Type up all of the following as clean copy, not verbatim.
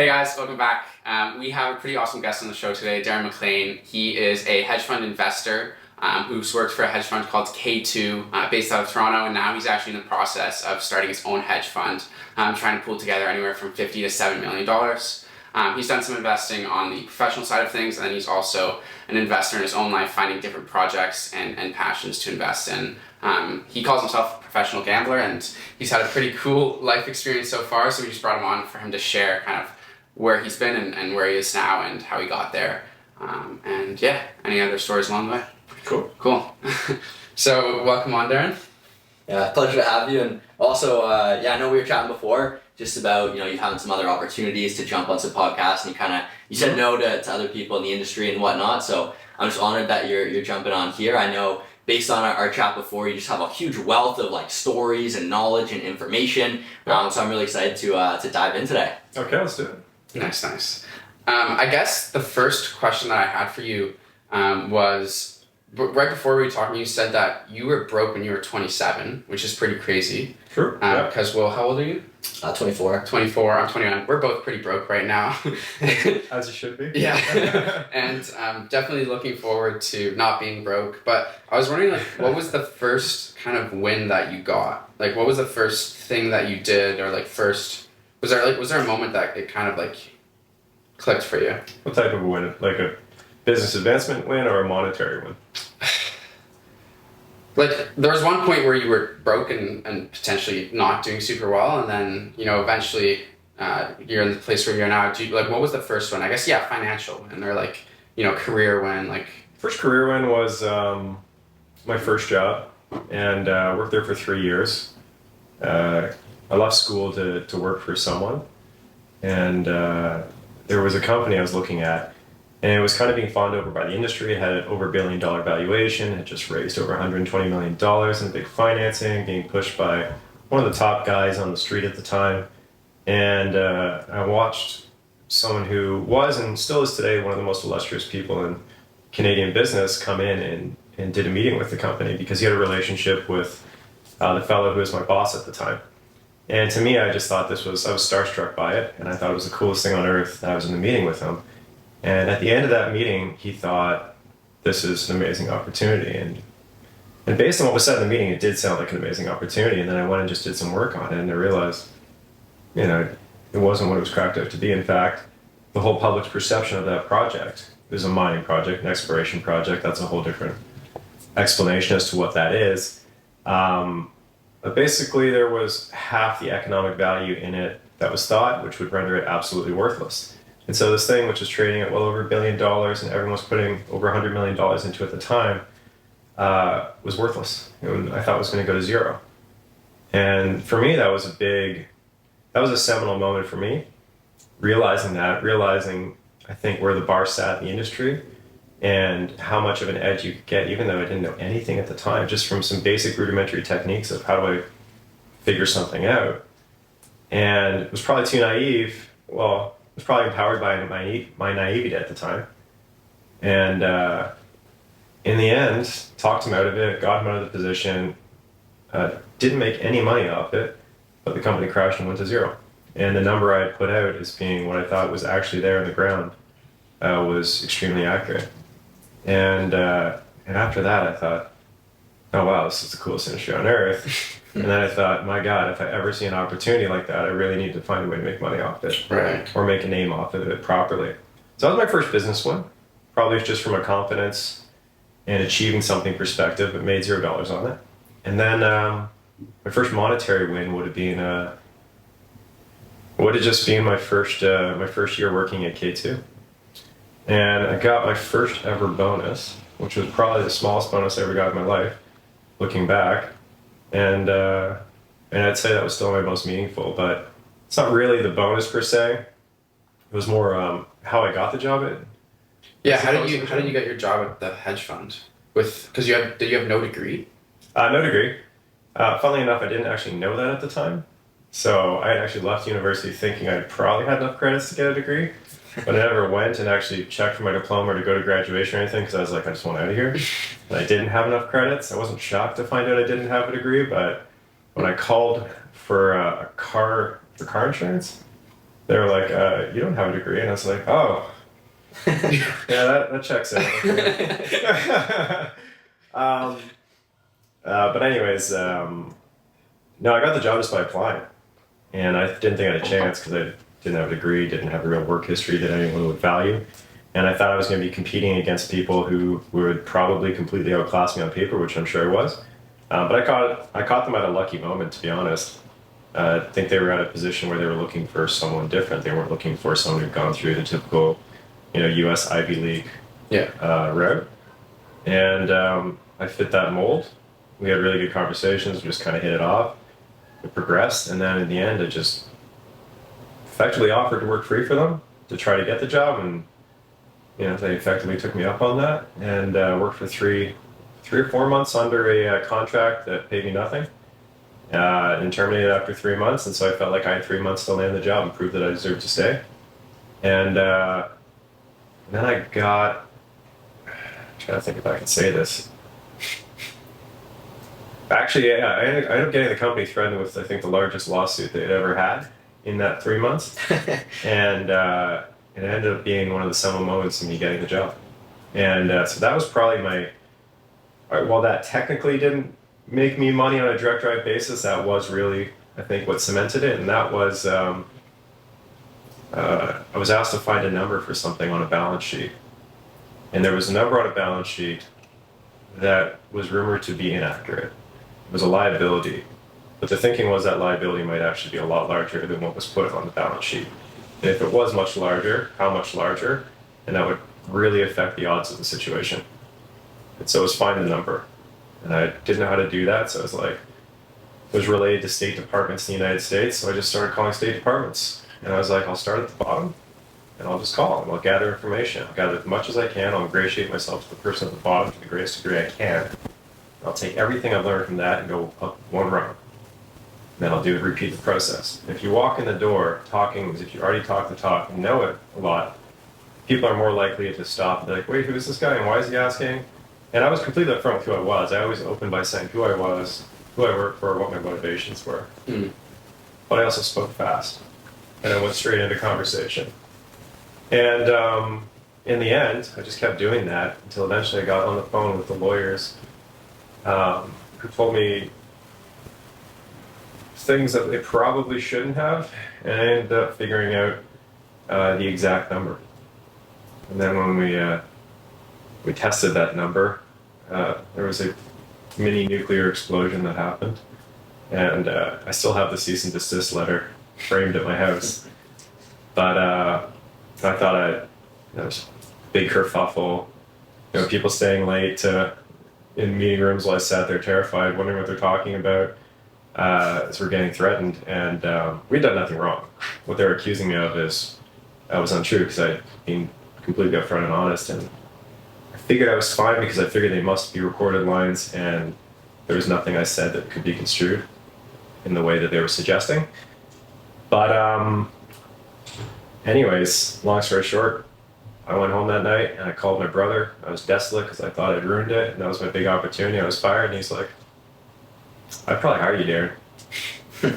Hey guys, welcome back. We have a pretty awesome guest on the show today, Darren Mclean. He is a hedge fund investor who's worked for a hedge fund called K2 based out of Toronto, and now he's actually in the process of starting his own hedge fund, trying to pull together anywhere from $50 to $7 million. He's done some investing on the professional side of things, and then he's also an investor in his own life, finding different projects and passions to invest in. He calls himself a professional gambler, and he's had a pretty cool life experience so far, so we just brought him on for him to share kind of where he's been and where he is now and how he got there. And yeah, any other stories along the way? Cool. So welcome on, Darren. Yeah, pleasure to have you. And also, I know we were chatting before just about, you having some other opportunities to jump on some podcasts, and you said no to other people in the industry and whatnot. So I'm just honored that you're jumping on here. I know based on our chat before, you just have a huge wealth of like stories and knowledge and information. So I'm really excited to dive in today. Okay, let's do it. Nice. I guess the first question that I had for you was, right before we were talking, you said that you were broke when you were 27, which is pretty crazy. Sure. Because, Will, how old are you? 24. 24, I'm 21. We're both pretty broke right now. As you should be. Yeah. And definitely looking forward to not being broke. But I was wondering, what was the first kind of win that you got? Like, what was the first thing that you did, or was there a moment that it kind of clicked for you? What type of win? Like a business advancement win or a monetary win? There was one point where you were broke and potentially not doing super well, and then eventually you're in the place where you're now. What was the first one? I guess financial, and they're career win. First career win was my first job, and worked there for 3 years. I left school to work for someone, and there was a company I was looking at, and it was kind of being fawned over by the industry. It had an over $1 billion valuation. It just raised over $120 million in big financing, being pushed by one of the top guys on the street at the time. And I watched someone who was and still is today one of the most illustrious people in Canadian business come in and did a meeting with the company because he had a relationship with the fellow who was my boss at the time. And to me, I just thought I was starstruck by it, and I thought it was the coolest thing on earth that I was in the meeting with him. And at the end of that meeting, he thought, this is an amazing opportunity. And based on what was said in the meeting, it did sound like an amazing opportunity. And then I went and just did some work on it, and I realized, it wasn't what it was cracked up to be. In fact, the whole public's perception of that project is a mining project, an exploration project. That's a whole different explanation as to what that is. But basically, there was half the economic value in it that was thought, which would render it absolutely worthless. And so this thing, which was trading at well over $1 billion, and everyone was putting over $100 million into it at the time, was worthless. I thought it was going to go to zero. And for me, that was a seminal moment for me, realizing, I think, where the bar sat in the industry, and how much of an edge you could get, even though I didn't know anything at the time, just from some basic rudimentary techniques of how do I figure something out. And it was probably too naive. Well, it was probably empowered by my naivety at the time. And in the end, talked him out of it, got him out of the position, didn't make any money off it, but the company crashed and went to zero. And the number I had put out as being what I thought was actually there on the ground was extremely accurate. And after that, I thought, oh wow, this is the coolest industry on earth. And then I thought, my God, if I ever see an opportunity like that, I really need to find a way to make money off it, right, or make a name off of it properly. So that was my first business one. Probably just from a confidence and achieving something perspective, but made $0 on it. And then my first monetary win would have just been my first year working at K2. And I got my first ever bonus, which was probably the smallest bonus I ever got in my life, looking back. And I'd say that was still my most meaningful, but it's not really the bonus per se. It was more how I got the job. How did you get your job at the hedge fund? Did you have no degree? No degree. Funnily enough, I didn't actually know that at the time. So I had actually left university thinking I probably had enough credits to get a degree. But I never went and actually checked for my diploma or to go to graduation or anything because I was like, I just want out of here. And I didn't have enough credits. I wasn't shocked to find out I didn't have a degree, but when I called for car insurance, They were like, you don't have a degree. And I was like, oh, yeah, that checks out. um, but anyways, no, I got the job just by applying. And I didn't think I had a chance because I didn't have a degree, didn't have a real work history that anyone would value. And I thought I was going to be competing against people who would probably completely outclass me on paper, which I'm sure I was. But I caught them at a lucky moment, to be honest. I think they were at a position where they were looking for someone different. They weren't looking for someone who'd gone through the typical, U.S. Ivy League route. And I fit that mold. We had really good conversations. We just kind of hit it off. We progressed, and then in the end, I just effectively offered to work free for them to try to get the job, and they effectively took me up on that, and worked for three or 4 months under a contract that paid me nothing, and terminated after 3 months. And so I felt like I had 3 months to land the job and prove that I deserved to stay. And then I got, I'm trying to think if I can say this. Actually, yeah, I ended up getting the company threatened with, I think, the largest lawsuit they'd ever had in that 3 months. And it ended up being one of the seminal moments in me getting the job. And so that was probably while that technically didn't make me money on a direct drive basis, that was really, I think, what cemented it. And that was, I was asked to find a number for something on a balance sheet. And there was a number on a balance sheet that was rumored to be inaccurate. It was a liability, but the thinking was that liability might actually be a lot larger than what was put on the balance sheet. And if it was much larger, how much larger? And that would really affect the odds of the situation. And so it was find the number. And I didn't know how to do that, so I was like, it was related to state departments in the United States, so I just started calling state departments. And I was like, I'll start at the bottom, and I'll just call them. I'll gather information. I'll gather as much as I can. I'll ingratiate myself to the person at the bottom to the greatest degree I can. I'll take everything I've learned from that and go up one rung. Then I'll repeat the process. If you walk in the door talking as if you already talk the talk and know it a lot, people are more likely to stop and be like, wait, who is this guy and why is he asking? And I was completely upfront with who I was. I always opened by saying who I was, who I worked for, what my motivations were. But I also spoke fast. And I went straight into conversation. And in the end, I just kept doing that until eventually I got on the phone with the lawyers who told me things that they probably shouldn't have, and I ended up figuring out the exact number. And then when we tested that number, there was a mini nuclear explosion that happened, and I still have the cease and desist letter framed at my house. But I thought there was a big kerfuffle, people staying late in meeting rooms while I sat there terrified, wondering what they're talking about. As we're getting threatened, and we'd done nothing wrong. What they were accusing me of was untrue because I'd been completely upfront and honest, and I figured I was fine because I figured they must be recorded lines, and there was nothing I said that could be construed in the way that they were suggesting. But anyways, long story short, I went home that night and I called my brother. I was desolate because I thought I'd ruined it, and that was my big opportunity. I was fired, and he's like, I'd probably hire you, Darren.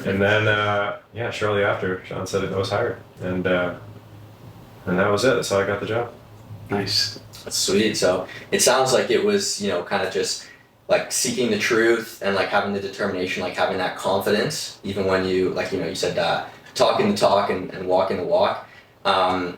And then, shortly after, Sean said I was hired. And that was it. That's how I got the job. Nice. That's sweet. So it sounds like it was, kind of just like seeking the truth and like having the determination, like having that confidence, even when you, like, you said talking the talk and walking the walk. And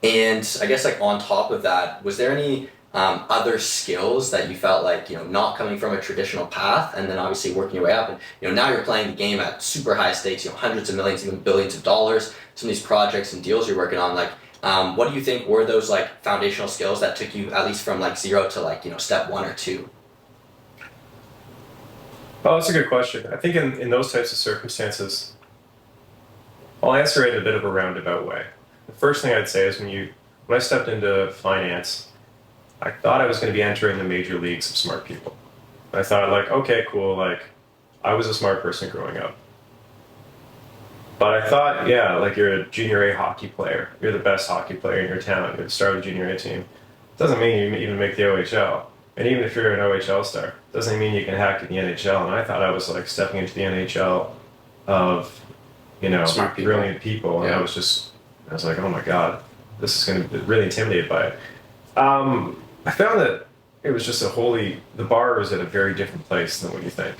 I guess like on top of that, was there any other skills that you felt like, not coming from a traditional path and then obviously working your way up and, now you're playing the game at super high stakes, hundreds of millions, even billions of dollars, some of these projects and deals you're working on, like, what do you think were those like foundational skills that took you at least from like 0 to like, step 1 or 2? Oh, that's a good question. I think in those types of circumstances, I'll answer it in a bit of a roundabout way. The first thing I'd say is when I stepped into finance, I thought I was going to be entering the major leagues of smart people. I thought like, okay, cool, like I was a smart person growing up. But I thought, like you're a junior A hockey player. You're the best hockey player in your town. You're the star of the junior A team. Doesn't mean you even make the OHL. And even if you're an OHL star, doesn't mean you can hack in the NHL. And I thought I was like stepping into the NHL of Smart people. brilliant people. And Yeah. I was like, oh my God, this is going to be really intimidated by it. I found that it was just the bar is at a very different place than what you think.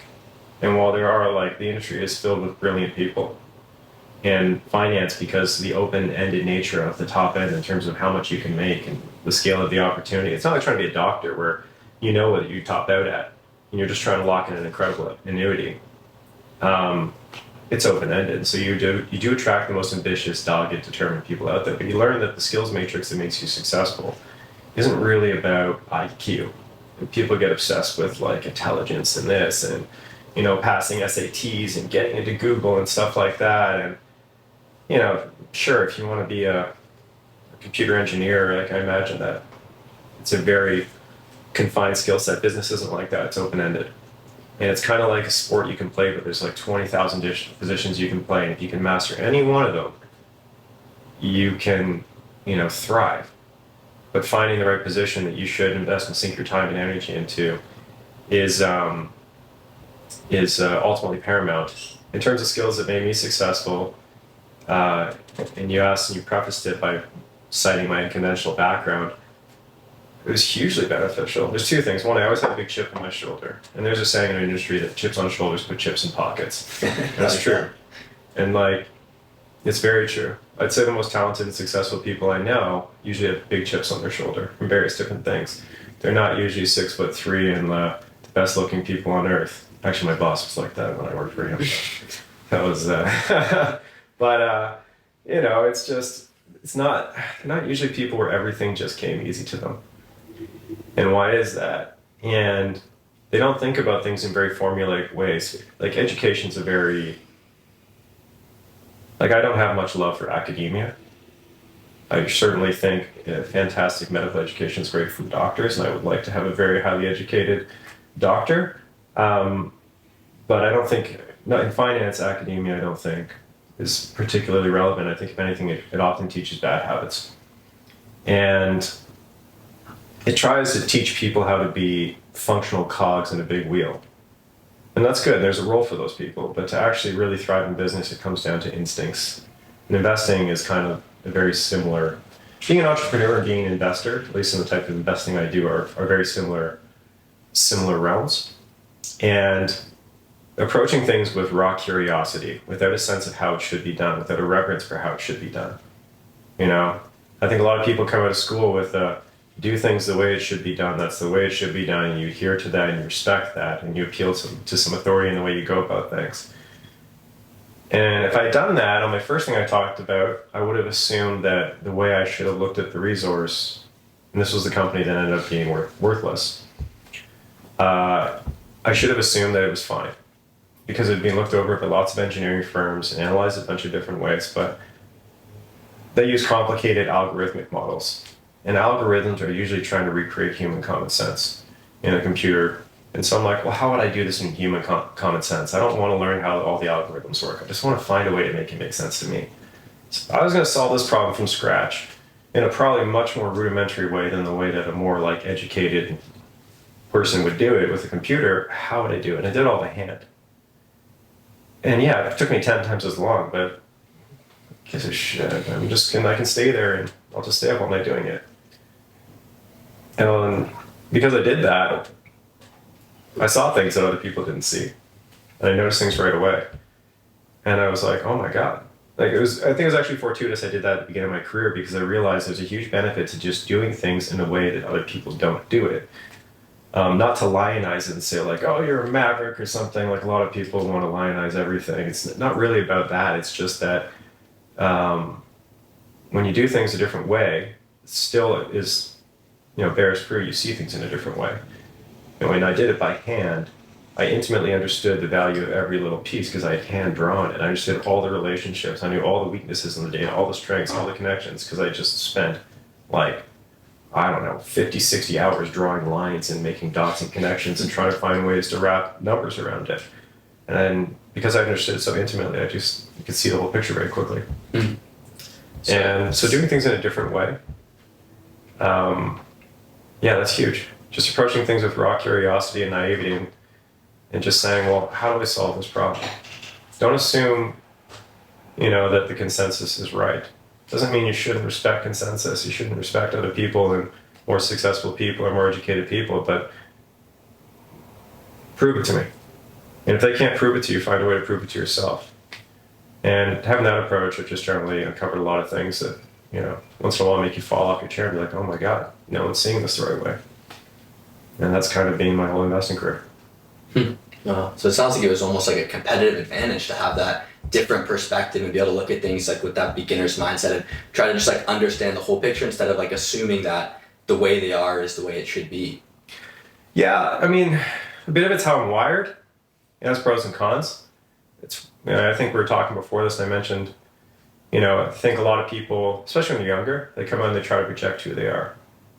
And while the industry is filled with brilliant people, and finance, because the open-ended nature of the top end in terms of how much you can make and the scale of the opportunity, it's not like trying to be a doctor where you know what you top out at and you're just trying to lock in an incredible annuity. It's open-ended, so you do attract the most ambitious, dogged, determined people out there, but you learn that the skills matrix that makes you successful isn't really about IQ. And people get obsessed with like intelligence and this and passing SATs and getting into Google and stuff like that. And sure, if you want to be a computer engineer, like I imagine that it's a very confined skill set. Business isn't like that. It's open-ended. And it's kind of like a sport you can play, but there's like 20,000 positions you can play. And if you can master any one of them, you can, thrive. But finding the right position that you should invest and sink your time and energy into is ultimately paramount. In terms of skills that made me successful, and you prefaced it by citing my unconventional background, it was hugely beneficial. There's two things. One, I always had a big chip on my shoulder. And there's a saying in our industry that chips on shoulders put chips in pockets. And that's true. And it's very true. I'd say the most talented and successful people I know usually have big chips on their shoulder from various different things. They're not usually 6'3" and the best looking people on earth. Actually, my boss was like that when I worked for him. That was, but it's not, they're not usually people where everything just came easy to them. And why is that? And they don't think about things in very formulaic ways. Like education's I don't have much love for academia. I certainly think fantastic medical education is great for doctors, and I would like to have a very highly educated doctor. But I don't think, not in finance, academia, I don't think is particularly relevant. I think if anything, it often teaches bad habits. And it tries to teach people how to be functional cogs in a big wheel. And that's good, there's a role for those people, but to actually really thrive in business, it comes down to instincts. And investing is kind of a very similar, being an entrepreneur and being an investor, at least in the type of investing I do, are very similar realms. And approaching things with raw curiosity, without a sense of how it should be done, without a reverence for how it should be done. I think a lot of people come out of school with do things the way it should be done, that's the way it should be done, and you adhere to that and you respect that and you appeal to some authority in the way you go about things. And if I'd done that on my first thing I talked about, I would have assumed that the way I should have looked at the resource, and this was the company that ended up being worthless, I should have assumed that it was fine. Because it had been looked over by lots of engineering firms and analyzed a bunch of different ways, but they use complicated algorithmic models. And algorithms are usually trying to recreate human common sense in a computer. And so I'm like, well, how would I do this in human common sense? I don't want to learn how all the algorithms work. I just want to find a way to make it make sense to me. So I was going to solve this problem from scratch in a probably much more rudimentary way than the way that a more educated person would do it with a computer. How would I do it? And I did it all by hand. And yeah, it took me 10 times as long, but gives a shit. I can stay there and I'll just stay up all night doing it. And because I did that, I saw things that other people didn't see. And I noticed things right away. And I was like, oh my God. I think it was actually fortuitous I did that at the beginning of my career, because I realized there's a huge benefit to just doing things in a way that other people don't do it. Not to lionize it and say oh, you're a maverick or something. Like a lot of people want to lionize everything. It's not really about that. It's just that when you do things a different way, it still is, bears fruit. You see things in a different way. And when I did it by hand, I intimately understood the value of every little piece because I had hand drawn it. I understood all the relationships. I knew all the weaknesses in the data, all the strengths, all the connections, because I just spent 50, 60 hours drawing lines and making dots and connections and trying to find ways to wrap numbers around it. And then because I understood it so intimately, you could see the whole picture very quickly. Mm-hmm. And so doing things in a different way, that's huge. Just approaching things with raw curiosity and naivety and just saying, well, how do I solve this problem? Don't assume that the consensus is right. Doesn't mean you shouldn't respect consensus. You shouldn't respect other people and more successful people or more educated people, but prove it to me. And if they can't prove it to you, find a way to prove it to yourself. And having that approach, it just generally uncovered a lot of things that, once in a while make you fall off your chair and be like, oh my God, no one's seeing this the right way. And that's kind of been my whole investing career. So it sounds like it was almost like a competitive advantage to have that different perspective and be able to look at things like with that beginner's mindset and try to just like understand the whole picture instead of like assuming that the way they are is the way it should be. Yeah, I mean, a bit of it's how I'm wired. It has pros and cons. I think we were talking before this, and I mentioned, I think a lot of people, especially when you're younger, they come out and they try to project who they are.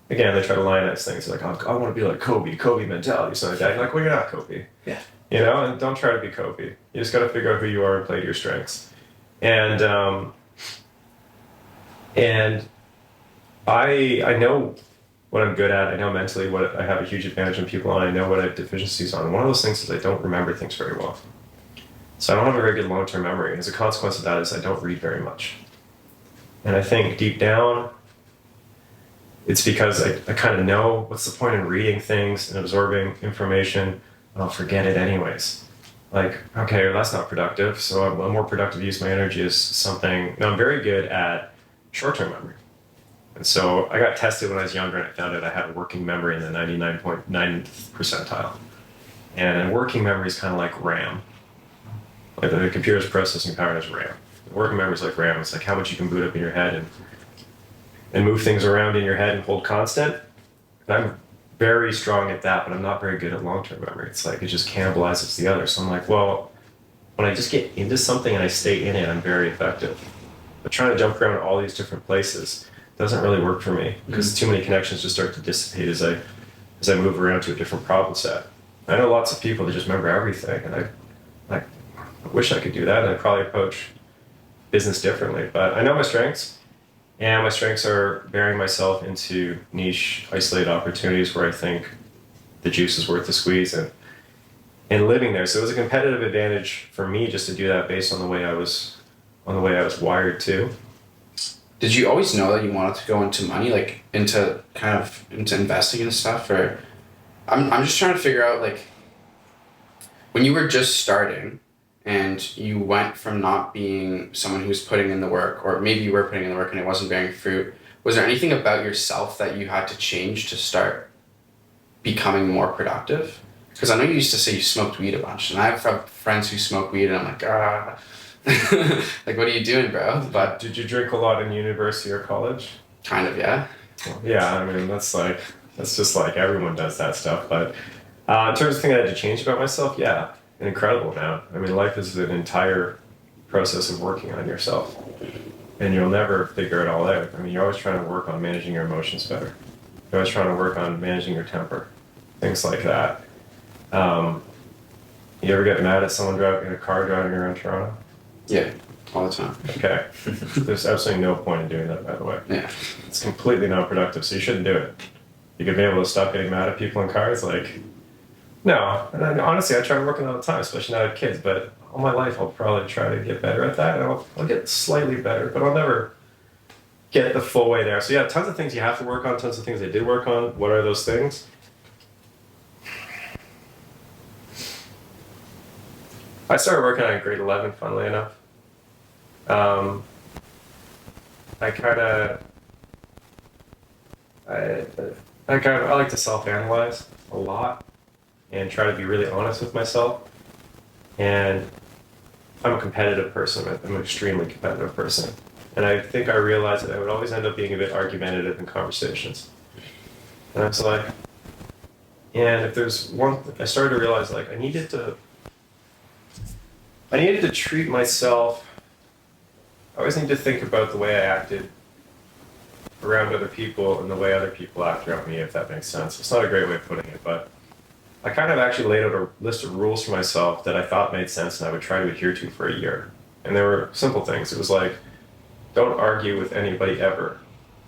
Again, they try to lionize things. They're like, I want to be like Kobe mentality, something like that. You're like, well, you're not Kobe. Yeah. And don't try to be Kobe. You just got to figure out who you are and play to your strengths. And I know what I'm good at. I know mentally what I have a huge advantage on people on. I know what I have deficiencies on. And one of those things is I don't remember things very well. So I don't have a very good long-term memory. As a consequence of that is I don't read very much. And I think deep down, it's because I kind of know what's the point in reading things and absorbing information, and I'll forget it anyways. Like, okay, well, that's not productive. So a more productive use of my energy is something. Now I'm very good at short-term memory. And so I got tested when I was younger and I found out I had a working memory in the 99.9th percentile. And working memory is kind of like RAM. Like the computer's processing power is RAM. Working memory is like RAM. It's like how much you can boot up in your head and move things around in your head and hold constant. And I'm very strong at that, but I'm not very good at long-term memory. It's like it just cannibalizes the other. So I'm like, well, when I just get into something and I stay in it, I'm very effective. But trying to jump around all these different places doesn't really work for me because too many connections just start to dissipate as I move around to a different problem set. I know lots of people that just remember everything, and I wish I could do that, and I'd probably approach business differently. But I know my strengths, and my strengths are bearing myself into niche, isolated opportunities where I think the juice is worth the squeeze and living there. So it was a competitive advantage for me just to do that based on the way I was wired too. Did you always know that you wanted to go into money, like into investing and stuff? Or I'm just trying to figure out, like, when you were just starting and you went from not being someone who was putting in the work, or maybe you were putting in the work and it wasn't bearing fruit, was there anything about yourself that you had to change to start becoming more productive? Because I know you used to say you smoked weed a bunch, and I have friends who smoke weed, and I'm like, like, what are you doing, bro? But Did you drink a lot in university or college? kind of, yeah. Well, yeah, I mean, that's just like everyone does that stuff. But in terms of things I had to change about myself, yeah, an incredible amount. I mean, life is an entire process of working on yourself. And you'll never figure it all out. I mean, you're always trying to work on managing your emotions better. You're always trying to work on managing your temper, things like that. You ever get mad at someone driving in a car driving around Toronto? Yeah, all the time. Okay. There's absolutely no point in doing that, by the way. Yeah. It's completely non-productive, so you shouldn't do it. You could be able to stop getting mad at people in cars, like, no. And honestly, I try working all the time, especially now I have kids, but all my life I'll probably try to get better at that, and I'll get slightly better, but I'll never get the full way there. So yeah, tons of things you have to work on, tons of things I did work on. What are those things? I started working on grade 11, funnily enough. I like to self-analyze a lot and try to be really honest with myself. And I'm a competitive person. I'm an extremely competitive person. And I think I realized that I would always end up being a bit argumentative in conversations. And I was like, and if there's one, I started to realize, like, I needed to treat myself. I always need to think about the way I acted around other people and the way other people act around me, if that makes sense. It's not a great way of putting it, but I kind of actually laid out a list of rules for myself that I thought made sense and I would try to adhere to for a year. And they were simple things. It was like, don't argue with anybody ever.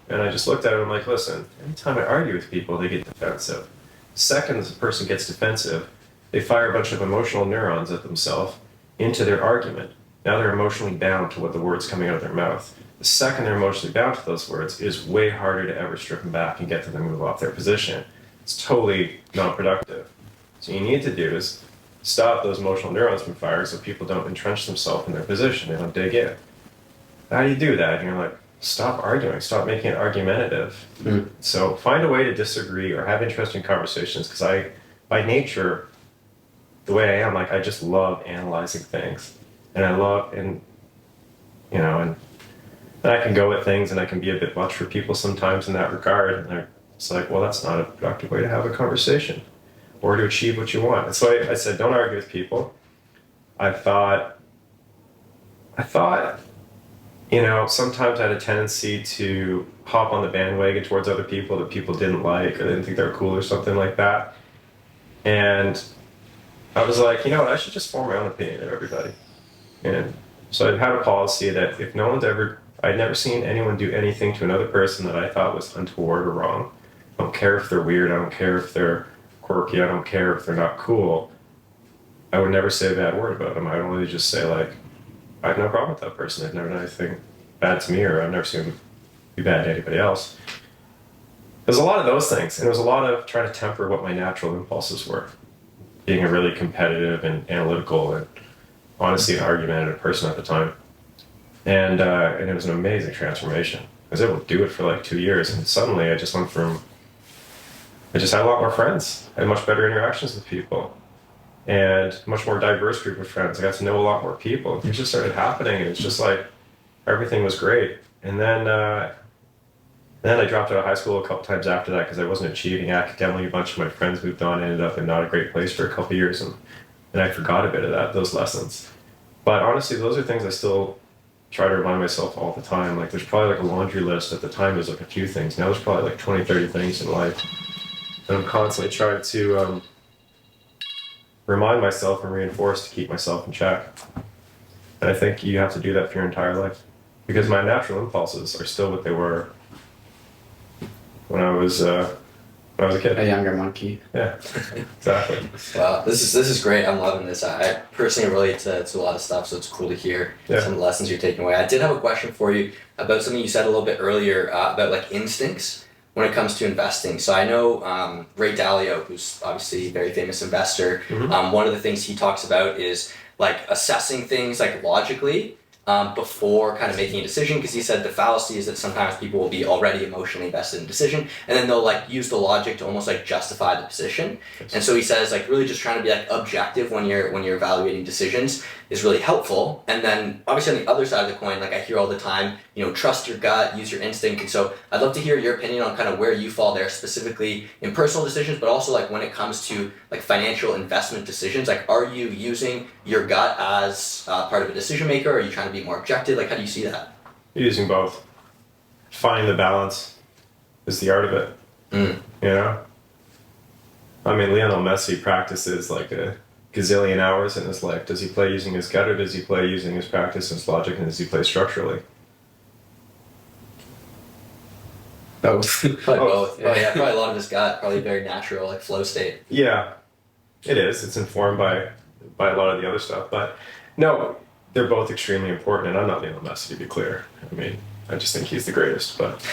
And I just looked at it and I'm like, listen, anytime I argue with people, they get defensive. Second, as a person gets defensive, they fire a bunch of emotional neurons at themselves into their argument. Now they're emotionally bound to what the words coming out of their mouth. The second they're emotionally bound to those words, it is way harder to ever strip them back and get them to move off their position. It's totally non-productive. So what you need to do is stop those emotional neurons from firing so people don't entrench themselves in their position. They don't dig in. How do you do that? And you're like, stop arguing. Stop making it argumentative. So find a way to disagree or have interesting conversations, because by nature, the way I am, like, I just love analyzing things. And I love, and I can go at things and I can be a bit much for people sometimes in that regard. And it's like, well, that's not a productive way to have a conversation or to achieve what you want. And so I said, don't argue with people. I thought, sometimes I had a tendency to hop on the bandwagon towards other people that people didn't like or didn't think they were cool or something like that. And I was like, you know what, I should just form my own opinion of everybody. And so I had a policy that if no one's I'd never seen anyone do anything to another person that I thought was untoward or wrong. I don't care if they're weird, I don't care if they're quirky, I don't care if they're not cool. I would never say a bad word about them. I would only just say, like, I have no problem with that person. They've never done anything bad to me, or I've never seen them be bad to anybody else. There's a lot of those things, and it was a lot of trying to temper what my natural impulses were. Being a really competitive and analytical and honestly an argumentative person at the time. And it was an amazing transformation. I was able to do it for like 2 years, and suddenly I just had a lot more friends. I had much better interactions with people. And much more diverse group of friends. I got to know a lot more people. It just started happening, and it's just like everything was great. And then I dropped out of high school a couple times after that because I wasn't achieving academically. A bunch of my friends moved on, ended up in not a great place for a couple years, and I forgot a bit of those lessons. But honestly, those are things I still try to remind myself all the time. Like, there's probably like a laundry list. At the time, there's like a few things. Now there's probably like 20, 30 things in life. And I'm constantly trying to remind myself and reinforce to keep myself in check. And I think you have to do that for your entire life, because my natural impulses are still what they were when I was a kid. A younger monkey. Yeah, exactly. Wow, this is great. I'm loving this. I personally relate to a lot of stuff, so it's cool to hear some of the lessons you're taking away. I did have a question for you about something you said a little bit earlier about like instincts when it comes to investing. So I know Ray Dalio, who's obviously a very famous investor, one of the things he talks about is like assessing things like logically before kind of making a decision, because he said the fallacy is that sometimes people will be already emotionally invested in a decision, and then they'll like use the logic to almost like justify the position. And so he says like really just trying to be like objective when you're evaluating decisions is really helpful. And then obviously on the other side of the coin, like I hear all the time, trust your gut, use your instinct. And so I'd love to hear your opinion on kind of where you fall there, specifically in personal decisions, but also like when it comes to like financial investment decisions. Like, are you using your gut as part of a decision maker? Or are you trying to be more objective? Like, how do you see that? Using both. Finding the balance is the art of it. I mean, Lionel Messi practices like a gazillion hours in his life. Does he play using his gut, or does he play using his practice, his logic, and does he play structurally? Both. Probably both. Yeah. Oh yeah, probably a lot of his gut, probably very natural, like flow state. Yeah, it is. It's informed by a lot of the other stuff. But no, they're both extremely important, and I'm not Lionel Messi, to be clear. I mean, I just think he's the greatest. But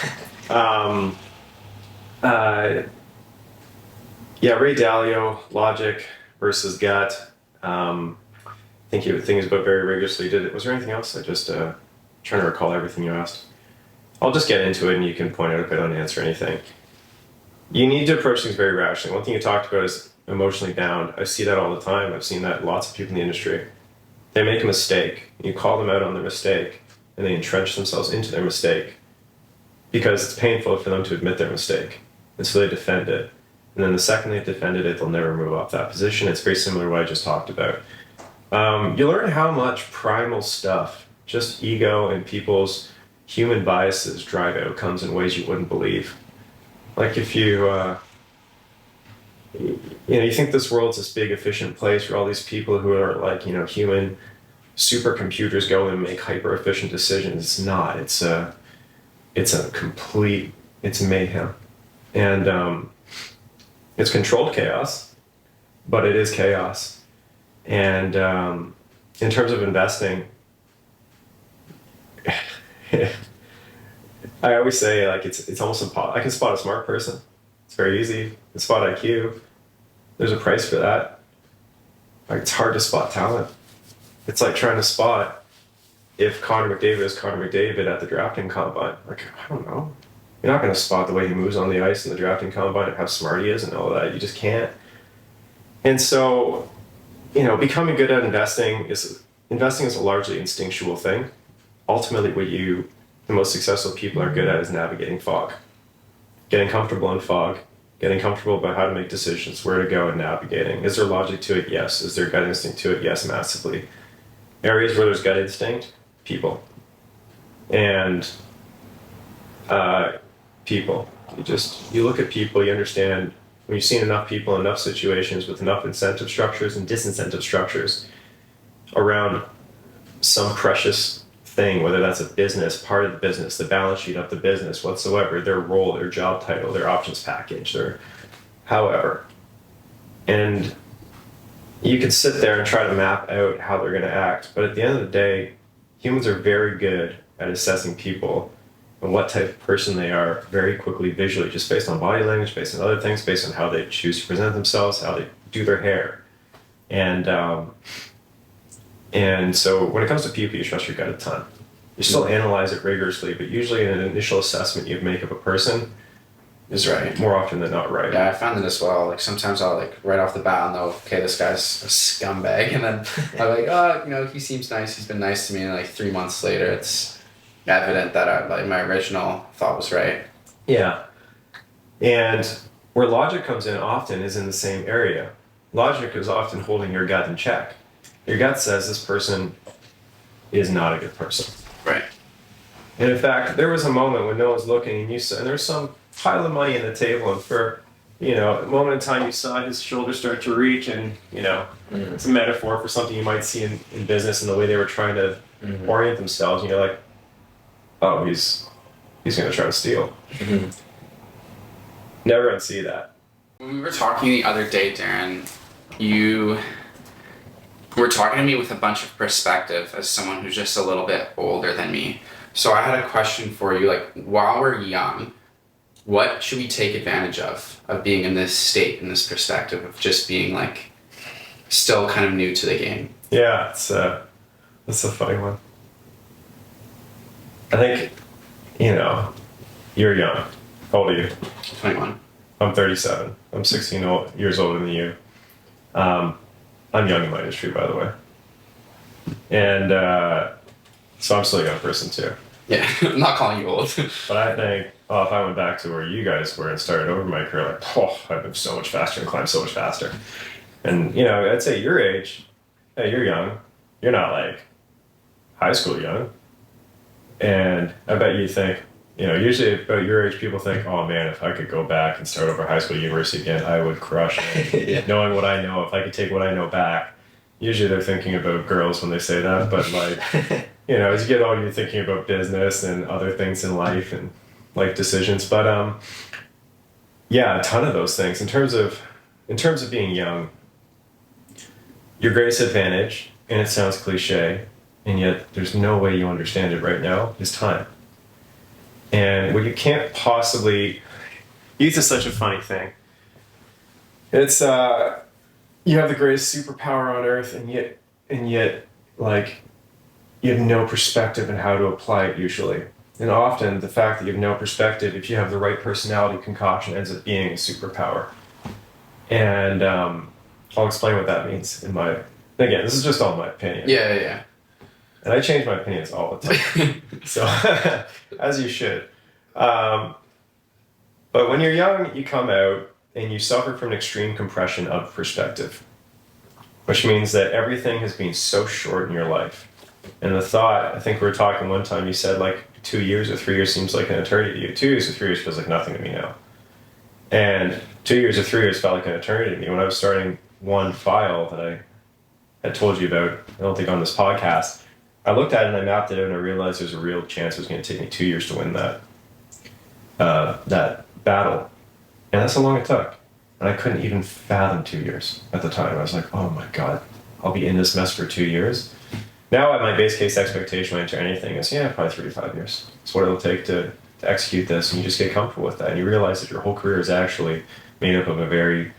Ray Dalio, logic versus gut. I think he would think about very rigorously. Was there anything else? I just trying to recall everything you asked. I'll just get into it, and you can point out if I don't answer anything. You need to approach things very rationally. One thing you talked about is emotionally bound. I see that all the time. I've seen that lots of people in the industry. They make a mistake. You call them out on their mistake, and they entrench themselves into their mistake because it's painful for them to admit their mistake. And so they defend it. And then the second they've defended it, they'll never move off that position. It's very similar to what I just talked about. You learn how much primal stuff, just ego and people's human biases, drive outcomes in ways you wouldn't believe. Like if you think this world's this big efficient place where all these people who are like, human supercomputers go and make hyper efficient decisions. It's not. It's mayhem. And it's controlled chaos, but it is chaos. And in terms of investing, I always say like it's almost impossible. I can spot a smart person. It's very easy. I can spot IQ. There's a price for that. Like it's hard to spot talent. It's like trying to spot if Connor McDavid is Connor McDavid at the drafting combine. Like I don't know. You're not going to spot the way he moves on the ice in the drafting combine and how smart he is and all that. You just can't. And so, becoming good at investing is a largely instinctual thing. Ultimately, the most successful people are good at is navigating fog. Getting comfortable in fog, getting comfortable about how to make decisions, where to go, and navigating. Is there logic to it? Yes. Is there gut instinct to it? Yes, massively. Areas where there's gut instinct, people. And people. You look at people, you understand, when you've seen enough people in enough situations with enough incentive structures and disincentive structures around some precious thing, whether that's a business, part of the business, the balance sheet of the business, whatsoever, their role, their job title, their options package, their however. And you can sit there and try to map out how they're going to act, but at the end of the day, humans are very good at assessing people and what type of person they are very quickly visually, just based on body language, based on other things, based on how they choose to present themselves, how they do their hair. And so when it comes to people, you trust your gut a ton. You still analyze it rigorously, but usually an initial assessment you make of a person is right, more often than not right. Yeah, I found it as well. Like sometimes I'll right off the bat I'll know, okay, this guy's a scumbag, and then I'm like, he seems nice, he's been nice to me, and 3 months later it's evident that my original thought was right. Yeah. And where logic comes in often is in the same area. Logic is often holding your gut in check. Your gut says this person is not a good person. Right. And in fact, there was a moment when no one's looking and there's some pile of money on the table, and for a moment in time you saw his shoulders start to reach, and it's a metaphor for something you might see in business and the way they were trying to orient themselves, and you're like, oh, he's going to try to steal. Mm-hmm. Never unsee that. When we were talking the other day, Darren, you were talking to me with a bunch of perspective as someone who's just a little bit older than me. So I had a question for you, while we're young, what should we take advantage of being in this state, in this perspective of just being still kind of new to the game? Yeah, that's a funny one. I think, you're young. How old are you? 21. I'm 37. I'm 16 years older than you. I'm young in my industry, by the way. And so I'm still a young person, too. Yeah, I'm not calling you old. But I think, if I went back to where you guys were and started over my career, I'd move so much faster and climb so much faster. And, I'd say your age, hey, you're young. You're not high school young. And I bet you think, usually about your age, people think, oh man, if I could go back and start over high school, university again, I would crush it. Yeah. Knowing what I know, if I could take what I know back. Usually they're thinking about girls when they say that, but as you get older, you're thinking about business and other things in life and life decisions. But a ton of those things. In terms of being young, your greatest advantage, and it sounds cliche, and yet there's no way you understand it right now, is time. And what you can't possibly... Youth is such a funny thing. It's, you have the greatest superpower on earth, and yet, you have no perspective on how to apply it usually. And often, the fact that you have no perspective, if you have the right personality concoction, ends up being a superpower. And I'll explain what that means again, this is just all my opinion. Yeah. And I change my opinions all the time. So, as you should. But when you're young, you come out and you suffer from an extreme compression of perspective, which means that everything has been so short in your life. And the thought, I think we were talking one time, you said 2 years or 3 years seems like an eternity to you. 2 years or 3 years feels like nothing to me now. And 2 years or 3 years felt like an eternity to me. When I was starting one file that I had told you about, I don't think on this podcast, I looked at it and I mapped it out and I realized there's a real chance it was going to take me 2 years to win that battle. And that's how long it took. And I couldn't even fathom 2 years at the time. I was like, oh my God, I'll be in this mess for 2 years. Now my base case expectation when I enter anything is, probably 3 to 5 years. It's what it'll take to execute this, and you just get comfortable with that, and you realize that your whole career is actually made up of a very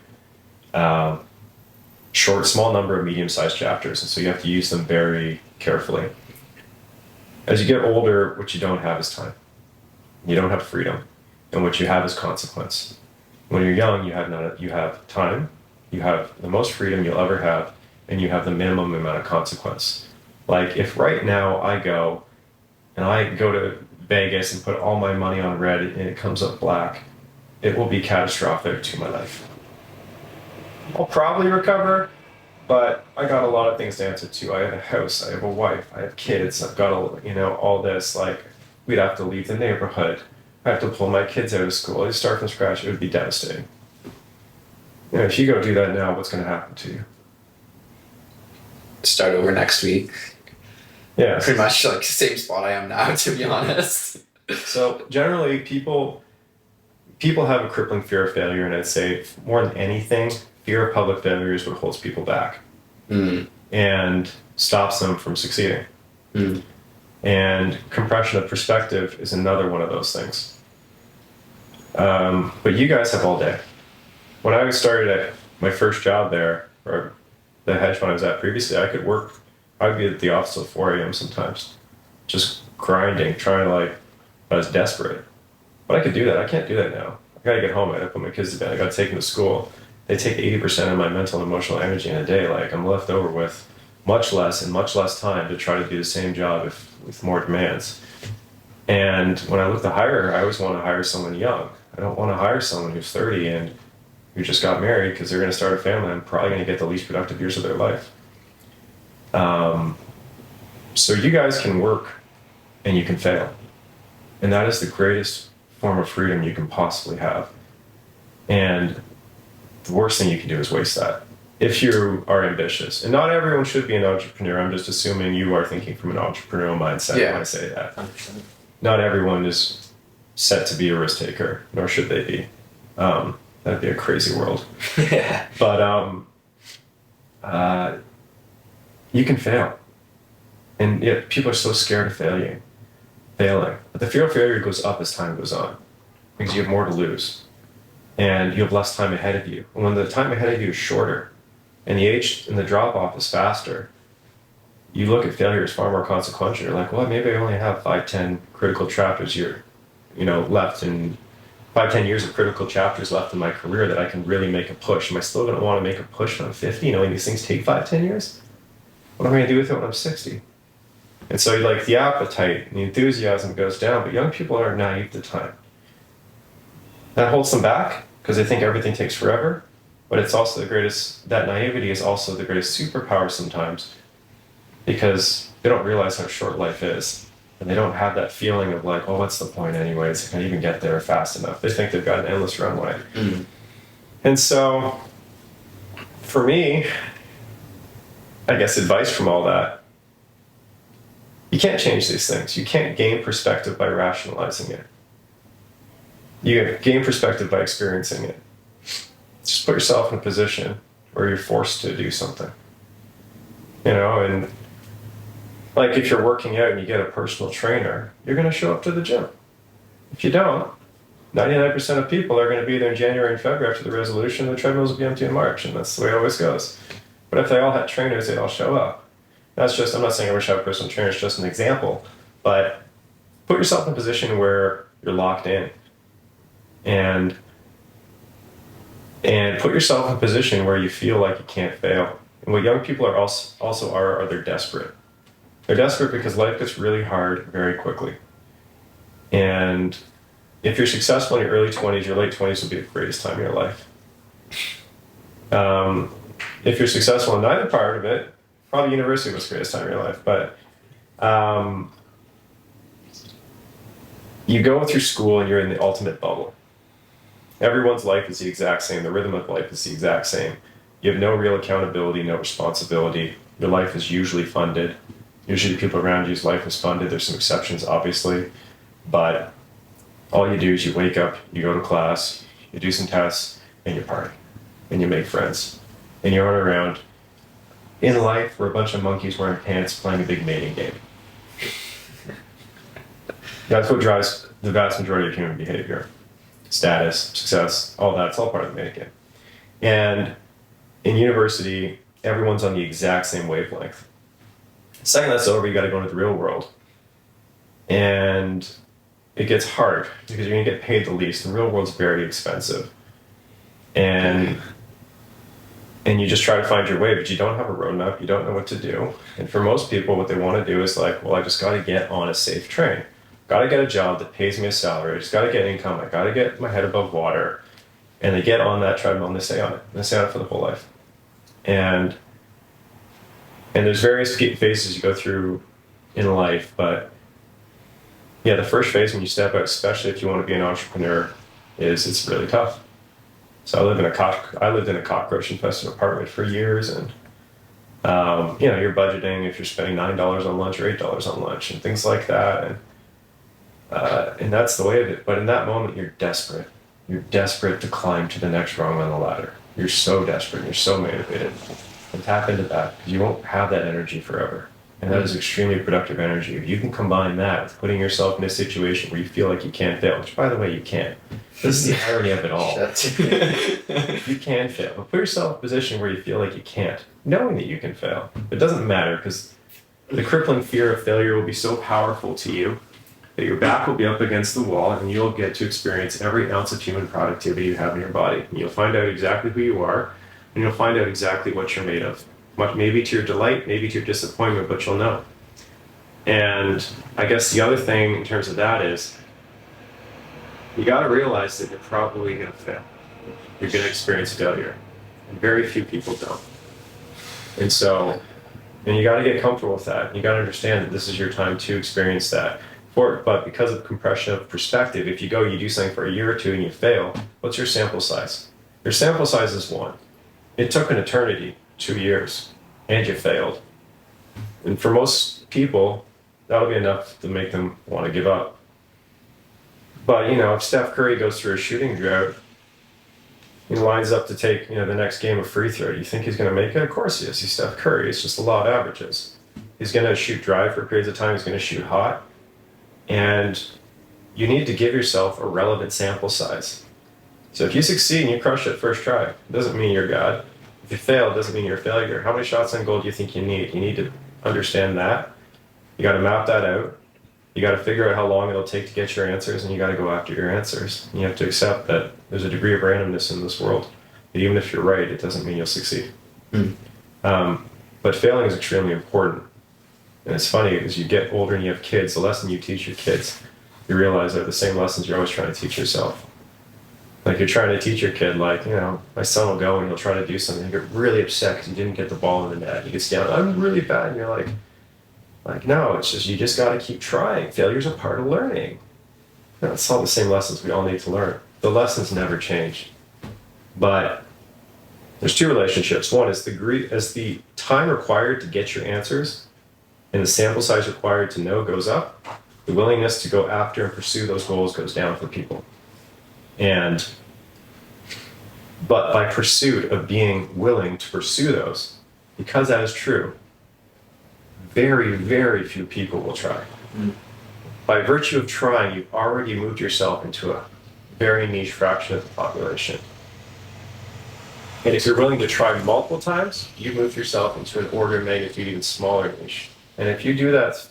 small number of medium-sized chapters, and so you have to use them very carefully. As you get older, what you don't have is time. You don't have freedom, and what you have is consequence. When you're young, you have time, you have the most freedom you'll ever have, and you have the minimum amount of consequence. Like if right now I go to Vegas and put all my money on red and it comes up black, it will be catastrophic to my life. I'll probably recover, but I got a lot of things to answer to. I have a house, I have a wife, I have kids, I've got all this, like we'd have to leave the neighborhood. I have to pull my kids out of school. I start from scratch, it would be devastating. If you go do that now, what's going to happen to you? Start over next week. Yeah. Pretty much like the same spot I am now, to be honest. So generally people have a crippling fear of failure, and I'd say more than anything, fear of public failure is what holds people back and stops them from succeeding. And compression of perspective is another one of those things. But you guys have all day. When I started at my first job there, or the hedge fund I was at previously, I'd be at the office till 4 a.m. sometimes, just grinding, I was desperate. But I could do that. I can't do that now. I gotta get home. I gotta put my kids to bed. I gotta take them to school. They take 80% of my mental and emotional energy in a day. Like I'm left over with much less time to try to do the same job with more demands. And when I look to hire, I always want to hire someone young. I don't want to hire someone who's 30 and who just got married because they're going to start a family. I'm probably going to get the least productive years of their life. So you guys can work and you can fail. And that is the greatest form of freedom you can possibly have. And the worst thing you can do is waste that. If you are ambitious, and not everyone should be an entrepreneur, I'm just assuming you are thinking from an entrepreneurial mindset when I say that. 100%. Not everyone is set to be a risk taker, nor should they be. That'd be a crazy world. Yeah. But you can fail. And yet people are so scared of failing. But the fear of failure goes up as time goes on because you have more to lose. And you have less time ahead of you. And when the time ahead of you is shorter and the age and the drop off is faster, you look at failure as far more consequential. You're like, well, maybe I only have 5-10 critical chapters left, and 5-10 years of critical chapters left in my career that I can really make a push. Am I still going to want to make a push when I'm 50, knowing these things take 5-10 years? What am I going to do with it when I'm 60? And so the appetite and the enthusiasm goes down, but young people are naive to time. That holds them back because they think everything takes forever, but it's also that naivety is also the greatest superpower sometimes because they don't realize how short life is. And they don't have that feeling of like, oh, what's the point anyways? I can't even get there fast enough. They think they've got an endless runway. Mm-hmm. And so, for me, I guess advice from all that, you can't change these things. You can't gain perspective by rationalizing it. You gain perspective by experiencing it. Just put yourself in a position where you're forced to do something. And like if you're working out and you get a personal trainer, you're going to show up to the gym. If you don't, 99% of people are going to be there in January and February after the resolution, the treadmills will be empty in March, and that's the way it always goes. But if they all had trainers, they'd all show up. I'm not saying I wish I had a personal trainer, it's just an example, but put yourself in a position where you're locked in. And put yourself in a position where you feel like you can't fail. And what young people are also are they're desperate. They're desperate because life gets really hard very quickly. And if you're successful in your early 20s, your late 20s will be the greatest time of your life. If you're successful in neither part of it, probably university was the greatest time of your life. But you go through school and you're in the ultimate bubble. Everyone's life is the exact same. The rhythm of life is the exact same. You have no real accountability, no responsibility. Your life is usually funded. Usually the people around you's life is funded. There's some exceptions, obviously. But all you do is you wake up, you go to class, you do some tests, and you party. And you make friends. And you run around in life, we're a bunch of monkeys wearing pants playing a big mating game. That's what drives the vast majority of human behavior. Status, success, all that, it's all part of the mating game. And in university, everyone's on the exact same wavelength. The second that's over, you got to go into the real world. And it gets hard because you're going to get paid the least. The real world's very expensive. And you just try to find your way, but you don't have a roadmap. You don't know what to do. And for most people, what they want to do is like, well, I just got to get on a safe train. Got to get a job that pays me a salary. I just got to get income. I got to get my head above water. And they get on that treadmill and they stay on it. And they stay on it for the whole life. And there's various phases you go through in life, but yeah, the first phase when you step out, especially if you want to be an entrepreneur, is it's really tough. So I lived in a cockroach infested apartment for years, and you're budgeting if you're spending $9 on lunch or $8 on lunch and things like that, and that's the way of it. But in that moment, you're desperate. You're desperate to climb to the next rung on the ladder. You're so desperate. You're so motivated. And tap into that because you won't have that energy forever. And that is extremely productive energy. If you can combine that with putting yourself in a situation where you feel like you can't fail, which by the way, you can't. This is the irony of it all. You can fail. But put yourself in a position where you feel like you can't, knowing that you can fail. It doesn't matter because the crippling fear of failure will be so powerful to you that your back will be up against the wall and you'll get to experience every ounce of human productivity you have in your body. And you'll find out exactly who you are, and you'll find out exactly what you're made of. Maybe to your delight, maybe to your disappointment, but you'll know. And I guess the other thing in terms of that is you got to realize that you're probably going to fail. You're going to experience failure. And very few people don't. And you got to get comfortable with that. You got to understand that this is your time to experience that. But because of compression of perspective, if you do something for a year or two and you fail, what's your sample size? Your sample size is 1. It took an eternity, 2 years, and you failed. And for most people, that'll be enough to make them want to give up. But, if Steph Curry goes through a shooting drought, he lines up to take, the next game of free throw, do you think he's going to make it? Of course he is. He's Steph Curry. It's just the law of averages. He's going to shoot dry for periods of time. He's going to shoot hot. And you need to give yourself a relevant sample size. So if you succeed and you crush it first try, it doesn't mean you're God. If you fail, it doesn't mean you're a failure. How many shots on goal do you think you need? You need to understand that. You got to map that out. You got to figure out how long it'll take to get your answers, and you got to go after your answers. And you have to accept that there's a degree of randomness in this world. But even if you're right, it doesn't mean you'll succeed. But failing is extremely important. And it's funny, as you get older and you have kids, the lesson you teach your kids, you realize are the same lessons you're always trying to teach yourself. Like you're trying to teach your kid, like, my son will go and he'll try to do something. You get really upset because he didn't get the ball in the net. He gets down, I'm really bad. And you're like, no, it's just, you just got to keep trying. Failure's a part of learning. It's all the same lessons we all need to learn. The lessons never change. But there's 2 relationships. One is the time required to get your answers and the sample size required to know goes up, the willingness to go after and pursue those goals goes down for people. But by pursuit of being willing to pursue those, because that is true, very, very few people will try. By virtue of trying, you've already moved yourself into a very niche fraction of the population. And if you're willing to try multiple times, you move yourself into an order of magnitude even smaller niche. And if you do that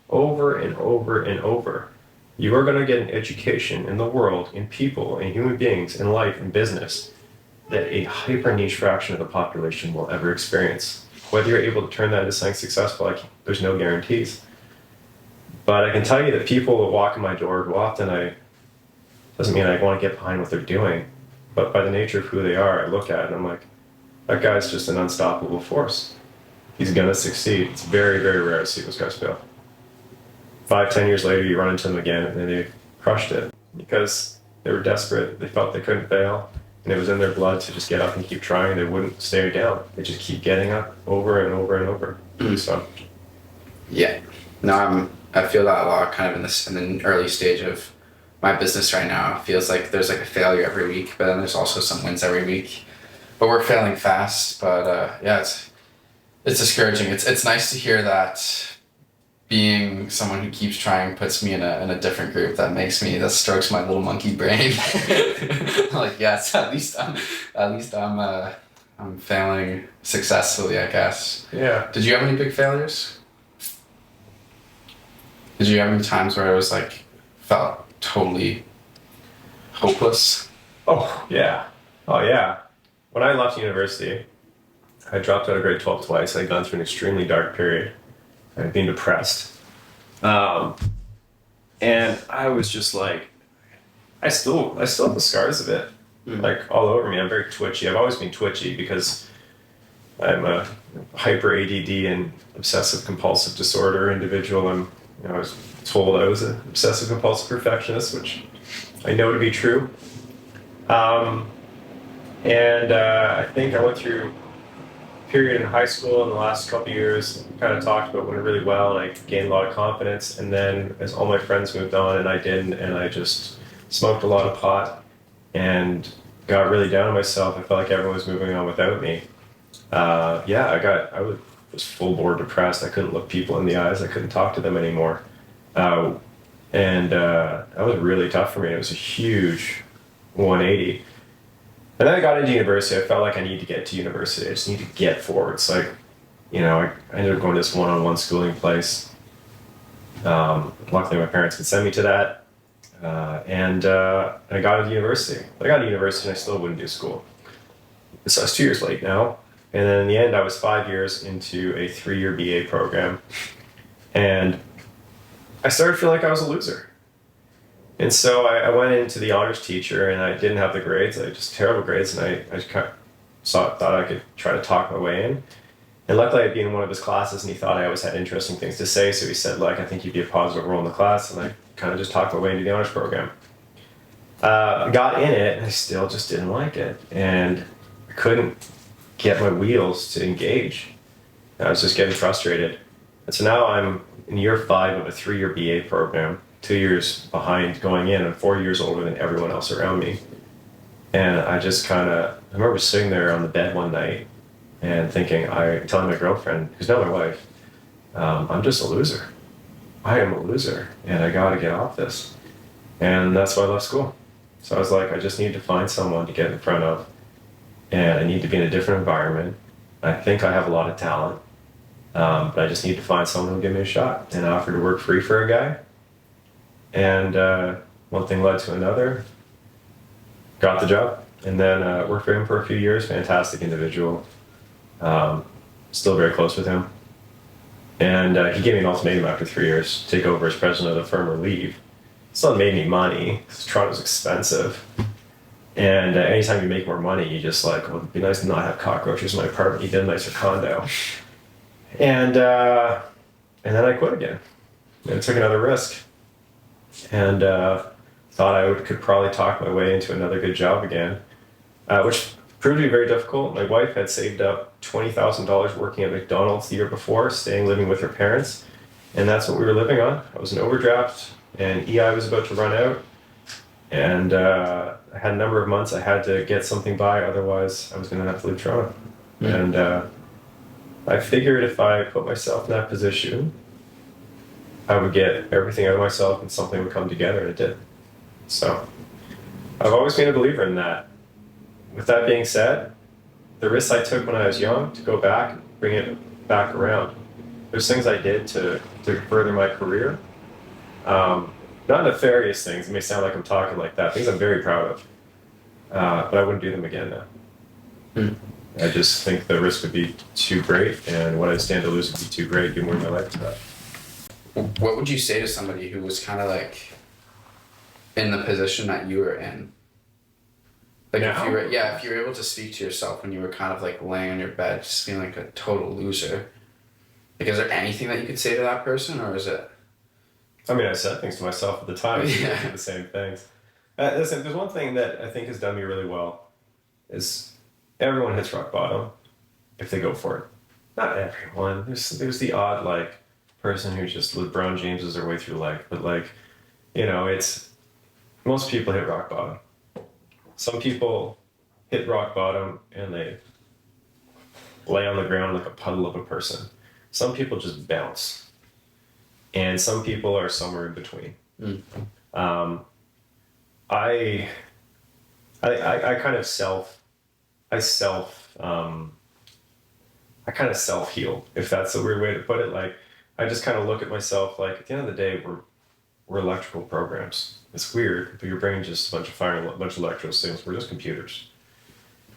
over and over and over, you are going to get an education in the world, in people, in human beings, in life, in business, that a hyper niche fraction of the population will ever experience. Whether you're able to turn that into something successful, there's no guarantees. But I can tell you that people that walk in my door who often doesn't mean I want to get behind what they're doing, but by the nature of who they are, I look at it and I'm like, that guy's just an unstoppable force. He's going to succeed. It's very, very rare to see those guys fail. 5-10 years later, you run into them again and they crushed it because they were desperate. They felt they couldn't fail. And it was in their blood to just get up and keep trying. They wouldn't stay down. They just keep getting up over and over and over. It was fun. Yeah. No, I feel that a lot kind of in the early stage of my business right now. It feels like there's like a failure every week, but then there's also some wins every week. But we're failing fast. But it's It's discouraging. It's nice to hear that being someone who keeps trying puts me in a different group that strokes my little monkey brain. Like, yes, at least I'm failing successfully, I guess. Yeah. Did you have any big failures? Did you have any times where I was like felt totally hopeless? Oh yeah. Oh yeah. When I left university, I dropped out of grade 12 twice. I'd gone through an extremely dark period. I'd been depressed. And I was just like, I still have the scars of it, like all over me. I'm very twitchy. I've always been twitchy because I'm a hyper ADD and obsessive compulsive disorder individual. I was told I was an obsessive compulsive perfectionist, which I know to be true. I think I went through a period in high school in the last couple of years, kind of talked about went really well, and I gained a lot of confidence. And then as all my friends moved on and I didn't, and I just smoked a lot of pot and got really down on myself. I felt like everyone was moving on without me. I was full bore depressed. I couldn't look people in the eyes. I couldn't talk to them anymore. That was really tough for me. It was a huge 180. And then I got into university. I felt like I needed to get to university. I just need to get forward. So I ended up going to this one-on-one schooling place. Luckily, my parents could send me to that. And I got into university. I got into university and I still wouldn't do school. So I was 2 years late now. And then in the end, I was 5 years into a 3-year BA program. And I started feeling like I was a loser. And so I went into the honors teacher and I didn't have the grades. I had just terrible grades, and I just kind of thought I could try to talk my way in. And luckily I'd been in one of his classes and he thought I always had interesting things to say. So he said, I think you'd be a positive role in the class. And I kind of just talked my way into the honors program. I got in it and I still just didn't like it. And I couldn't get my wheels to engage. I was just getting frustrated. And so now I'm in year 5 of a 3-year BA program, 2 years behind going in and 4 years older than everyone else around me. And I just I remember sitting there on the bed one night and telling my girlfriend, who's now my wife, I'm just a loser. I am a loser and I gotta get off this. And that's why I left school. So I was like, I just need to find someone to get in front of, and I need to be in a different environment. I think I have a lot of talent, but I just need to find someone who'll give me a shot. And I offered to work free for a guy. And one thing led to another. Got the job, and then worked for him for a few years. Fantastic individual. Still very close with him. And he gave me an ultimatum after 3 years to take over as president of the firm or leave. Still made me money because Toronto's expensive. And anytime you make more money, you just it'd be nice to not have cockroaches in my apartment. You get a nicer condo. And then I quit again and took another risk. And thought I could probably talk my way into another good job again, which proved to be very difficult. My wife had saved up $20,000 working at McDonald's the year before, living with her parents, and that's what we were living on. I was in overdraft, and EI was about to run out, and I had a number of months I had to get something by, otherwise I was going to have to leave Toronto. And I figured if I put myself in that position, I would get everything out of myself and something would come together, and it did. So I've always been a believer in that. With that being said, the risks I took when I was young to go back and bring it back around. There's things I did to further my career. Not nefarious things. It may sound like I'm talking like that. Things I'm very proud of. But I wouldn't do them again now. I just think the risk would be too great, and what I'd stand to lose would be too great, given where my life is at. What would you say to somebody who was kind of in the position that you were in? If you were able to speak to yourself when you were kind of laying on your bed, just feeling like a total loser. Is there anything that you could say to that person, or is it? I mean, I said things to myself at the time. Yeah. The same things. Listen, there's one thing that I think has done me really well, is everyone hits rock bottom if they go for it. Not everyone. There's the odd person who just LeBron James their way through life, but it's most people hit rock bottom. Some people hit rock bottom and they lay on the ground like a puddle of a person. Some people just bounce. And some people are somewhere in between. I kind of self heal, if that's a weird way to put it. Like, I just kind of look at myself like, at the end of the day, we're electrical programs. It's weird, but your brain just a bunch of electrical signals. We're just computers.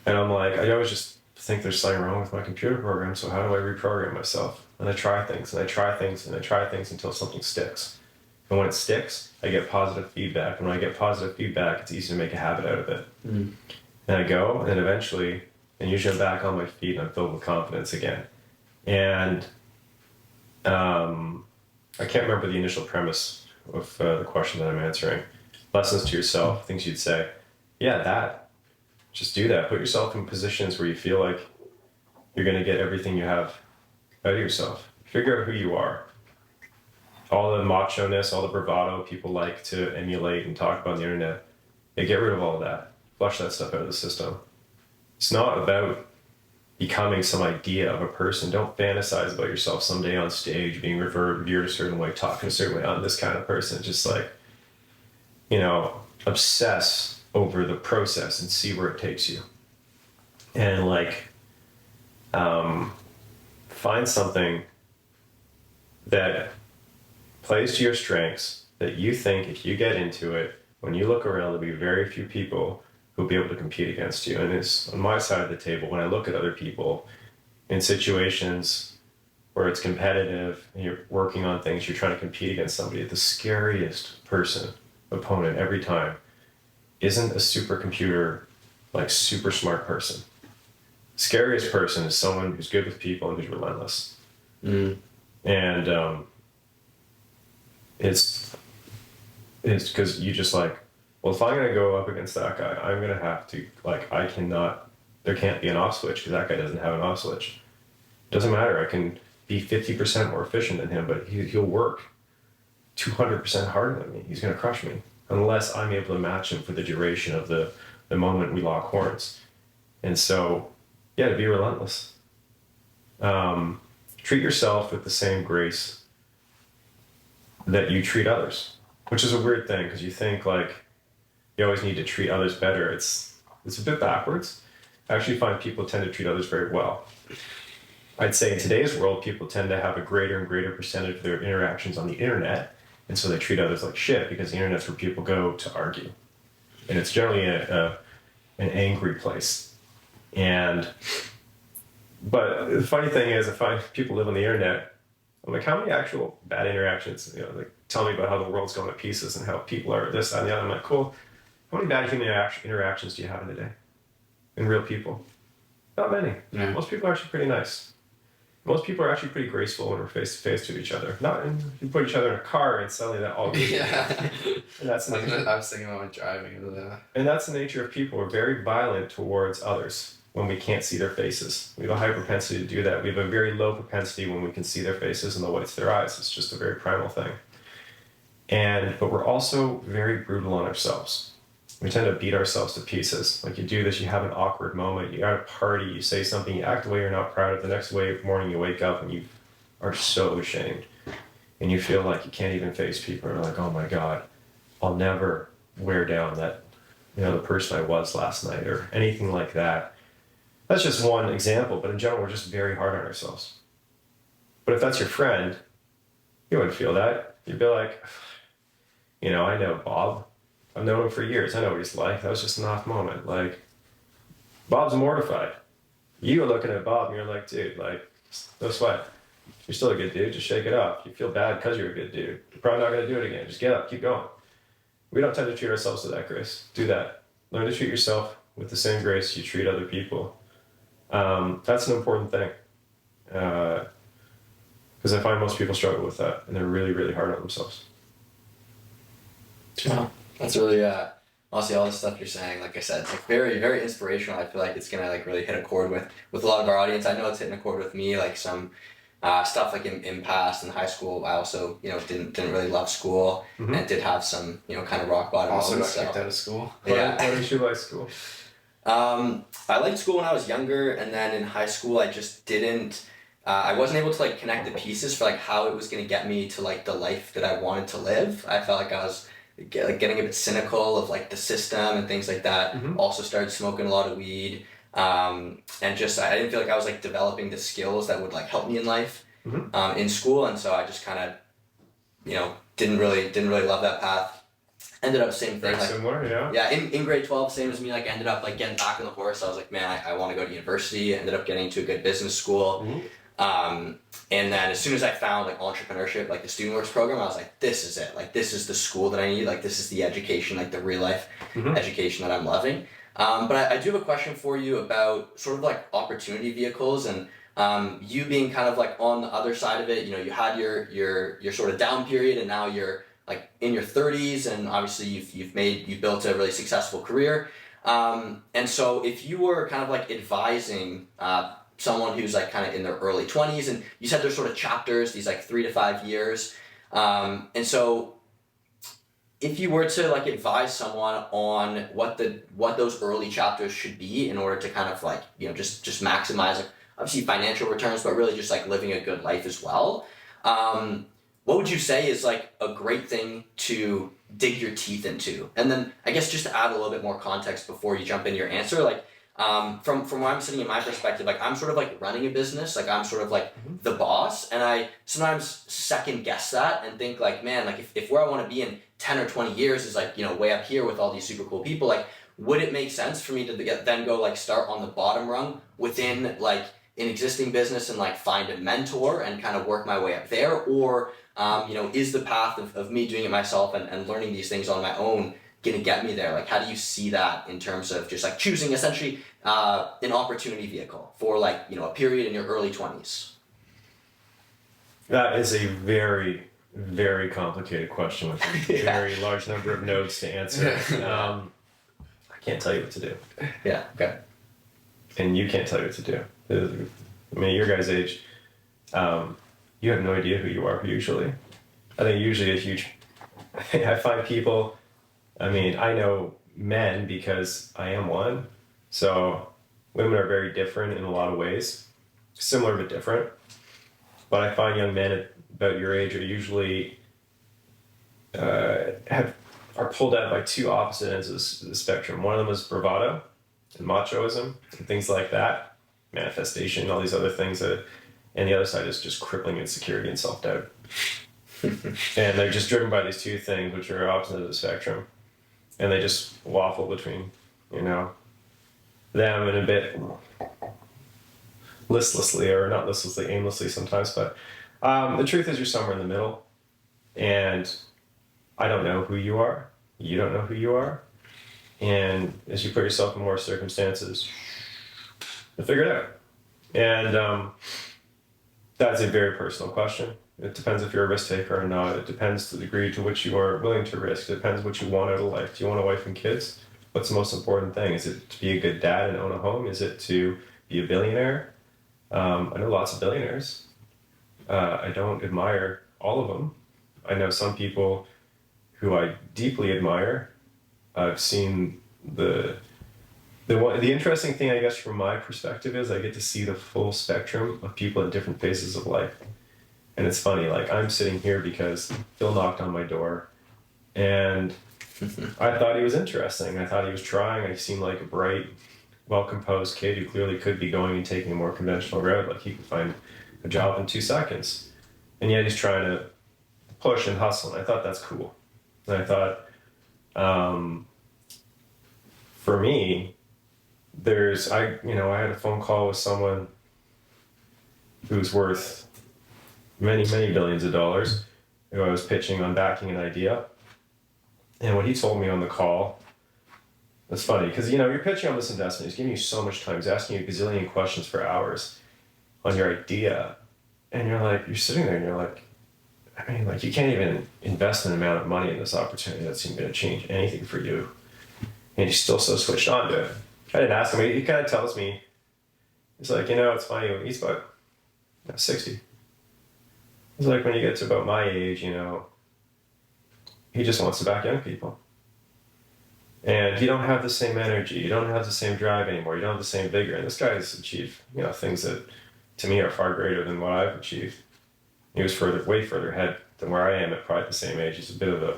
And I'm like, I always just think there's something wrong with my computer program, so how do I reprogram myself? And I try things, and I try things, and I try things until something sticks. And when it sticks, I get positive feedback. And when I get positive feedback, it's easy to make a habit out of it. And I go, and then eventually, and usually I'm back on my feet, and I'm filled with confidence again. And I can't remember the initial premise of the question that I'm answering. Lessons to yourself, things you'd say. Yeah, just do that. Put yourself in positions where you feel like you're going to get everything you have out of yourself. Figure out who you are. All the macho-ness, all the bravado people like to emulate and talk about on the internet, get rid of all of that. Flush that stuff out of the system. It's not about becoming some idea of a person. Don't fantasize about yourself someday on stage being revered a certain way, talking a certain way. I'm this kind of person. Just like, obsess over the process and see where it takes you. And find something that plays to your strengths, that you think if you get into it, when you look around, there'll be very few people who'll be able to compete against you. And it's on my side of the table, when I look at other people in situations where it's competitive and you're working on things, you're trying to compete against somebody, the scariest opponent every time isn't a supercomputer, like super smart person. Scariest person is someone who's good with people and who's relentless. And it's because you just like, well, if I'm going to go up against that guy, I'm going to have to, there can't be an off switch because that guy doesn't have an off switch. It doesn't matter. I can be 50% more efficient than him, but he'll work 200% harder than me. He's going to crush me unless I'm able to match him for the duration of the moment we lock horns. And so, yeah, to be relentless. Treat yourself with the same grace that you treat others, which is a weird thing because you think you always need to treat others better. It's a bit backwards. I actually find people tend to treat others very well. I'd say in today's world, people tend to have a greater and greater percentage of their interactions on the internet, and so they treat others like shit because the internet's where people go to argue. And it's generally an angry place. But the funny thing is, I find people live on the internet, I'm like, how many actual bad interactions, tell me about how the world's going to pieces and how people are this, that, and the other. I'm like, cool. How many bad human interactions do you have in a day? In real people? Not many. Yeah. Most people are actually pretty nice. Most people are actually pretty graceful when we're face to face with each other. You put each other in a car and suddenly that all goes. Yeah. And that's the nature. I was thinking about driving. And that's the nature of people. We're very violent towards others when we can't see their faces. We have a high propensity to do that. We have a very low propensity when we can see their faces and the whites of their eyes. It's just a very primal thing. But we're also very brutal on ourselves. We tend to beat ourselves to pieces. Like, you do this, you have an awkward moment, you're at a party, you say something, you act a way you're not proud of. The next morning you wake up and you are so ashamed. And you feel like you can't even face people. You're like, oh my God, I'll never wear down that, the person I was last night or anything like that. That's just one example, but in general, we're just very hard on ourselves. But if that's your friend, you wouldn't feel that. You'd be like, I know Bob. I've known him for years. I know what he's like. That was just an off moment. Bob's mortified. You are looking at Bob and you're like, dude, no sweat. You're still a good dude. Just shake it off. You feel bad because you're a good dude. You're probably not going to do it again. Just get up. Keep going. We don't tend to treat ourselves with that grace. Do that. Learn to treat yourself with the same grace you treat other people. That's an important thing. Because I find most people struggle with that. And they're really, really hard on themselves. Wow. That's really, honestly, all the stuff you're saying, like I said, it's very, very inspirational. I feel like it's going to really hit a chord with a lot of our audience. I know it's hitting a chord with me, some stuff in past in high school. I also, didn't really love school and did have some, kind of rock bottom also moments. got kicked out of school. Yeah. Why did you like school? I liked school when I was younger, and then in high school I just didn't. I wasn't able to like connect the pieces for like how it was gonna get me to like the life that I wanted to live. I felt like I was like getting a bit cynical of like the system and things like that. Also started smoking a lot of weed, and just I didn't feel like I was like developing the skills that would like help me in life, in school, and so I just kind of, didn't really love that path. Ended up same thing. Very Like, similar, yeah. yeah, in grade 12, same as me, like ended up like getting back on the horse. I was like, man, I want to go to university. Ended up getting into a good business school. And then as soon as I found like entrepreneurship, like the Student Works program, I was like, this is it. Like this is the school that I need. Like this is the education, like the real life education that I'm loving. But I do have a question for you about sort of like opportunity vehicles, and you being kind of like on the other side of it. You had your sort of down period, and now you're like in your 30s, and obviously you've built a really successful career. And so if you were kind of like advising someone who's like kind of in their early 20s, and you said there's sort of chapters, these like 3 to 5 years, and so if you were to like advise someone on what those early chapters should be in order to kind of like just maximize like obviously financial returns, but really just like living a good life as well, what would you say is like a great thing to dig your teeth into? And then I guess just to add a little bit more context before you jump into your answer, like from where I'm sitting in my perspective, like I'm sort of like running a business, like I'm sort of like the boss, and I sometimes second guess that and think like, man, like if where I want to be in 10 or 20 years is like, way up here with all these super cool people, like would it make sense for me to then go like start on the bottom rung within like an existing business and like find a mentor and kind of work my way up there? Or is the path of me doing it myself and learning these things on my own going to get me there? Like, how do you see that in terms of just like choosing essentially an opportunity vehicle for like, a period in your early 20s? That is a very, very complicated question with a very large number of notes to answer. I can't tell you what to do. Yeah, okay. And you can't tell you what to do. I mean, at your guys' age, you have no idea who you are usually. I think usually I find people, I mean, I know men because I am one. So women are very different in a lot of ways, similar but different. But I find young men about your age are usually are pulled out by two opposite ends of the spectrum. One of them is bravado and machoism and things like that, manifestation, all these other things and the other side is just crippling insecurity and self-doubt. And they're just driven by these two things, which are opposite of the spectrum. And they just waffle between, them and a bit listlessly, or not listlessly, aimlessly sometimes. But the truth is you're somewhere in the middle. And I don't know who you are. You don't know who you are. And as you put yourself in more circumstances, you'll figure it out. And that's a very personal question. It depends if you're a risk taker or not. It depends the degree to which you are willing to risk. It depends what you want out of life. Do you want a wife and kids? What's the most important thing? Is it to be a good dad and own a home? Is it to be a billionaire? I know lots of billionaires. I don't admire all of them. I know some people who I deeply admire. I've seen the interesting thing, I guess, from my perspective is I get to see the full spectrum of people at different phases of life. And it's funny, like I'm sitting here because Phil knocked on my door and I thought he was interesting. I thought he was trying. He seemed like a bright, well-composed kid who clearly could be going and taking a more conventional route. Like he could find a job in 2 seconds. And yet he's trying to push and hustle. And I thought that's cool. And I thought, for me, I had a phone call with someone who's worth many, many billions of dollars, who I was pitching on backing an idea. And what he told me on the call, it's funny, because you're pitching on this investment, he's giving you so much time, he's asking you a gazillion questions for hours on your idea. And you're sitting there and you're like, I mean, like you can't even invest an amount of money in this opportunity that's even going to change anything for you. And he's still so switched on to it. I didn't ask him, he kind of tells me, he's like, it's funny, he's about 60. It's like when you get to about my age, he just wants to back young people. And you don't have the same energy, you don't have the same drive anymore, you don't have the same vigor. And this guy has achieved, things that to me are far greater than what I've achieved. He was way further ahead than where I am at probably the same age. He's a bit of a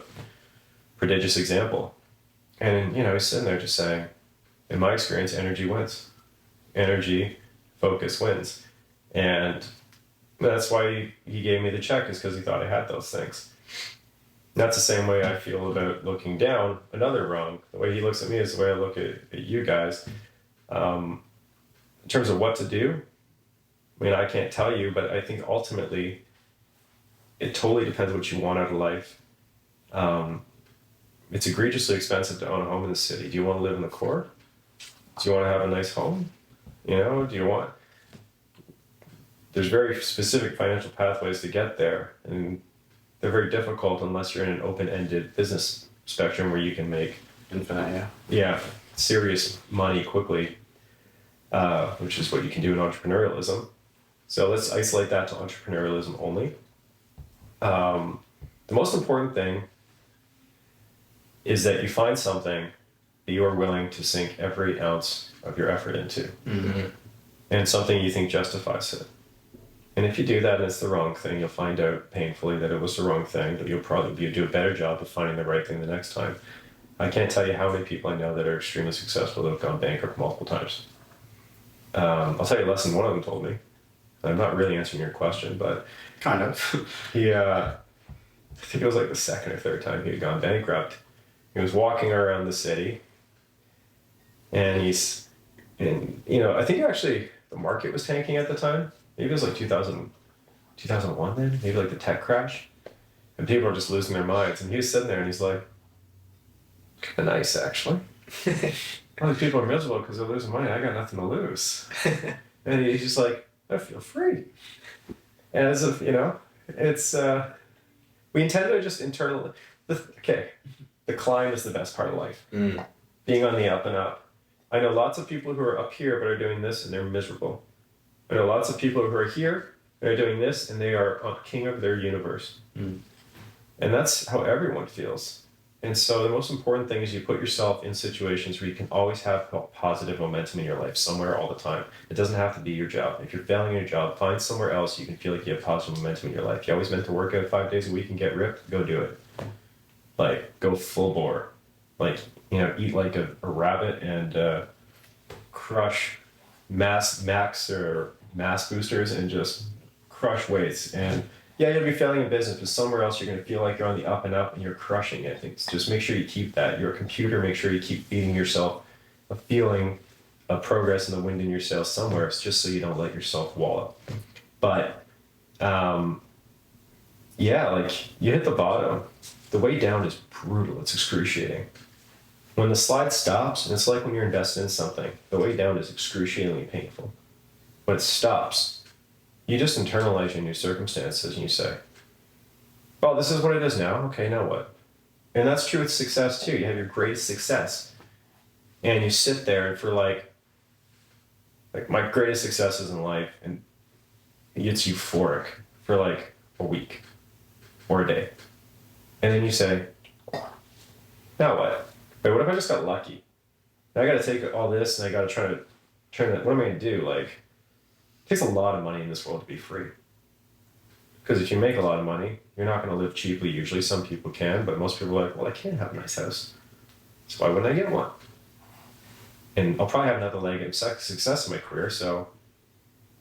prodigious example. And, he's sitting there just saying, in my experience, energy wins. Energy, focus wins. And that's why he gave me the check, is because he thought I had those things. That's the same way I feel about looking down another rung. The way he looks at me is the way I look at you guys. In terms of what to do, I can't tell you, but I think ultimately it totally depends what you want out of life. It's egregiously expensive to own a home in the city. Do you want to live in the core? Do you want to have a nice home? Do you want... There's very specific financial pathways to get there, and they're very difficult unless you're in an open-ended business spectrum where you can make infinite, serious money quickly, which is what you can do in entrepreneurialism. So let's isolate that to entrepreneurialism only. The most important thing is that you find something that you are willing to sink every ounce of your effort into, and something you think justifies it. And if you do that and it's the wrong thing, you'll find out painfully that it was the wrong thing, but you'll probably do a better job of finding the right thing the next time. I can't tell you how many people I know that are extremely successful that have gone bankrupt multiple times. I'll tell you a lesson one of them told me. I'm not really answering your question, but... Kind of. I think it was like the second or third time he had gone bankrupt. He was walking around the city, and I think actually the market was tanking at the time. Maybe it was like 2001 then, maybe like the tech crash. And people were just losing their minds. And he was sitting there and he's like, kind of nice actually. All these people are miserable because they're losing money. I got nothing to lose. And he's just like, I feel free. And as if, it's, we intend to just internally, the climb is the best part of life. Being on the up and up. I know lots of people who are up here but are doing this and they're miserable. I know lots of people who are here, they're doing this, and they are king of their universe. And that's how everyone feels. And so the most important thing is you put yourself in situations where you can always have positive momentum in your life, somewhere all the time. It doesn't have to be your job. If you're failing in your job, find somewhere else you can feel like you have positive momentum in your life. You always meant to work out 5 days a week and get ripped, go do it. Go full bore. Eat like a rabbit and crush mass boosters and just crush weights. And you'll be failing in business, but somewhere else you're going to feel like you're on the up and up and you're crushing it. It's just make sure you keep that. You're a computer, make sure you keep feeding yourself a feeling of progress and the wind in your sails somewhere. It's just so you don't let yourself wallow. But you hit the bottom. The way down is brutal. It's excruciating. When the slide stops, and it's like when you're invested in something, the way down is excruciatingly painful. When it stops, you just internalize your new circumstances and you say, well, this is what it is now. Okay, now what? And that's true with success too. You have your greatest success. And you sit there and for like my greatest successes in life, and it's euphoric for like a week or a day. And then you say, now what? Wait, what if I just got lucky? Now I got to take all this and I got to try to turn it. What am I going to do? It takes a lot of money in this world to be free. Because if you make a lot of money, you're not going to live cheaply usually. Some people can, but most people are like, well, I can't have a nice house. So why wouldn't I get one? And I'll probably have another leg of success in my career, so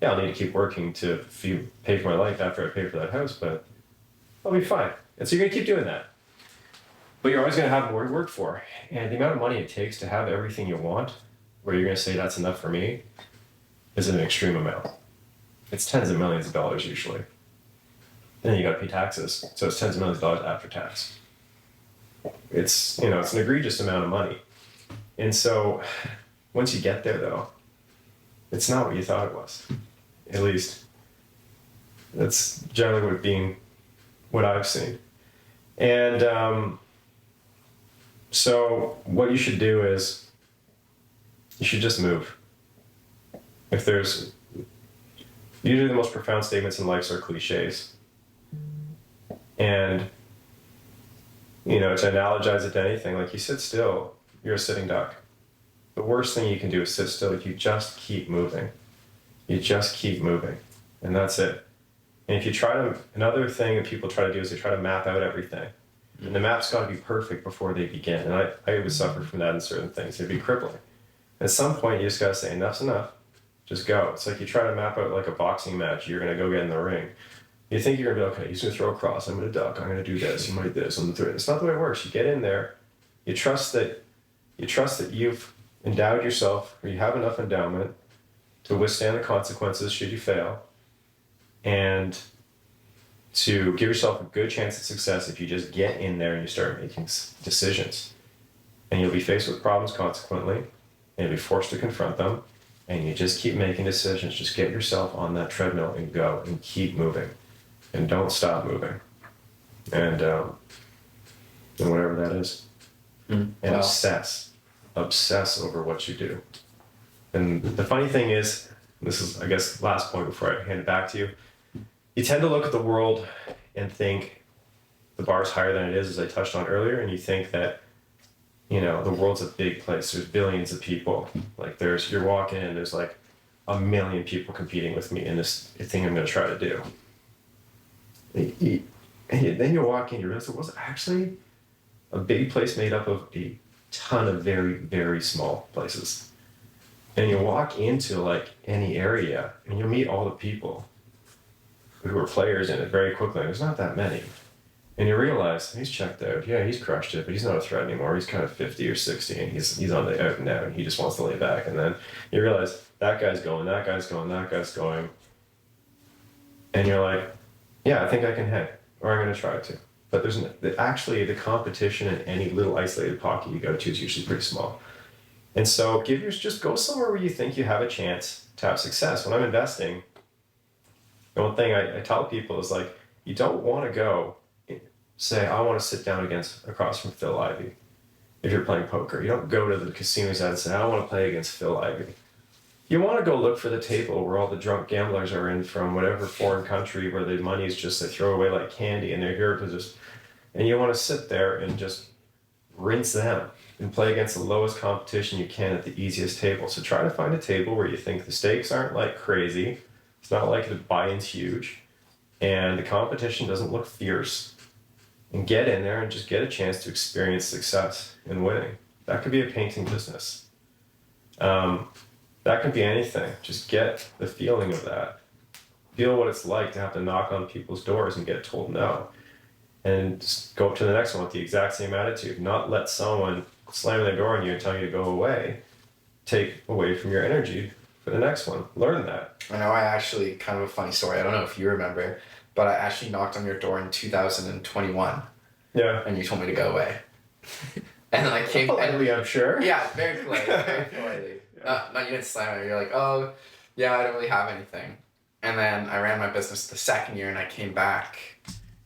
I'll need to keep working to pay for my life after I pay for that house, but I'll be fine. And so you're going to keep doing that. But you're always going to have more to work for. And the amount of money it takes to have everything you want, where you're going to say that's enough for me, is an extreme amount. It's tens of millions of dollars usually. And then you got to pay taxes. So it's tens of millions of dollars after tax. It's an egregious amount of money. And so once you get there though, it's not what you thought it was. At least that's generally what I've seen. And so what you should do is you should just move. If there's usually the most profound statements in life are cliches. And to analogize it to anything, like you sit still you're a sitting duck. The worst thing you can do is sit still. You just keep moving. You just keep moving. And that's it. And if you try to, another thing that people try to do is they try to map out everything. And the map's got to be perfect before they begin. And I would suffer from that in certain things. It'd be crippling. At some point, you just got to say, enough's enough. Just go. It's like you try to map out like a boxing match. You're going to go get in the ring. You think you're going to be, okay, he's going to throw a cross. I'm going to duck. I'm going to do this. He might this. I'm going to throw it. It's not the way it works. You get in there. You trust that you've endowed yourself, or you have enough endowment to withstand the consequences should you fail, and to give yourself a good chance at success if you just get in there and you start making decisions. And you'll be faced with problems consequently, and you'll be forced to confront them, and you just keep making decisions. Just get yourself on that treadmill and go and keep moving, and don't stop moving. And whatever that is. And Wow. obsess over what you do. And the funny thing is, this is, I guess, last point before I hand it back to you. You tend to look at the world and think the bar's higher than it is, as I touched on earlier, and you think that, you know, the world's a big place. There's billions of people. Like you're walking in, there's like 1 million people competing with me in this thing I'm going to try to do. And then you walk in, you realize it was actually a big place made up of a ton of very, very small places. And you walk into like any area and you'll meet all the people who are players in it very quickly. There's not that many. And you realize he's checked out. Yeah, he's crushed it, but he's not a threat anymore. He's kind of 50 or 60 and he's on the out and out and he just wants to lay back. And then you realize that guy's going, that guy's going, that guy's going. And you're like, yeah, I think I can hang, or I'm going to try to. But actually the competition in any little isolated pocket you go to is usually pretty small. And so just go somewhere where you think you have a chance to have success. When I'm investing, the one thing I tell people is like, you don't want to go say, I want to sit down across from Phil Ivey. If you're playing poker, you don't go to the casinos and say, I want to play against Phil Ivey. You want to go look for the table where all the drunk gamblers are in from whatever foreign country where the money is just they throw away like candy and they're here to just, and you want to sit there and just rinse them and play against the lowest competition you can at the easiest table. So try to find a table where you think the stakes aren't like crazy. It's not like the buy-in's huge and the competition doesn't look fierce, and get in there and just get a chance to experience success in winning. That could be a painting business. That could be anything. Just get the feeling of that. Feel what it's like to have to knock on people's doors and get told no. And just go up to the next one with the exact same attitude. Not let someone slam their door on you and tell you to go away. Take away from your energy for the next one. Learn that. I know, I actually, kind of a funny story, I don't know if you remember, but I actually knocked on your door in 2021. Yeah. And you told me to go away. And then I came... Politely, I'm sure. Yeah, very politely, very politely. No, you didn't slam it. You're like, oh, yeah, I don't really have anything. And then I ran my business the second year and I came back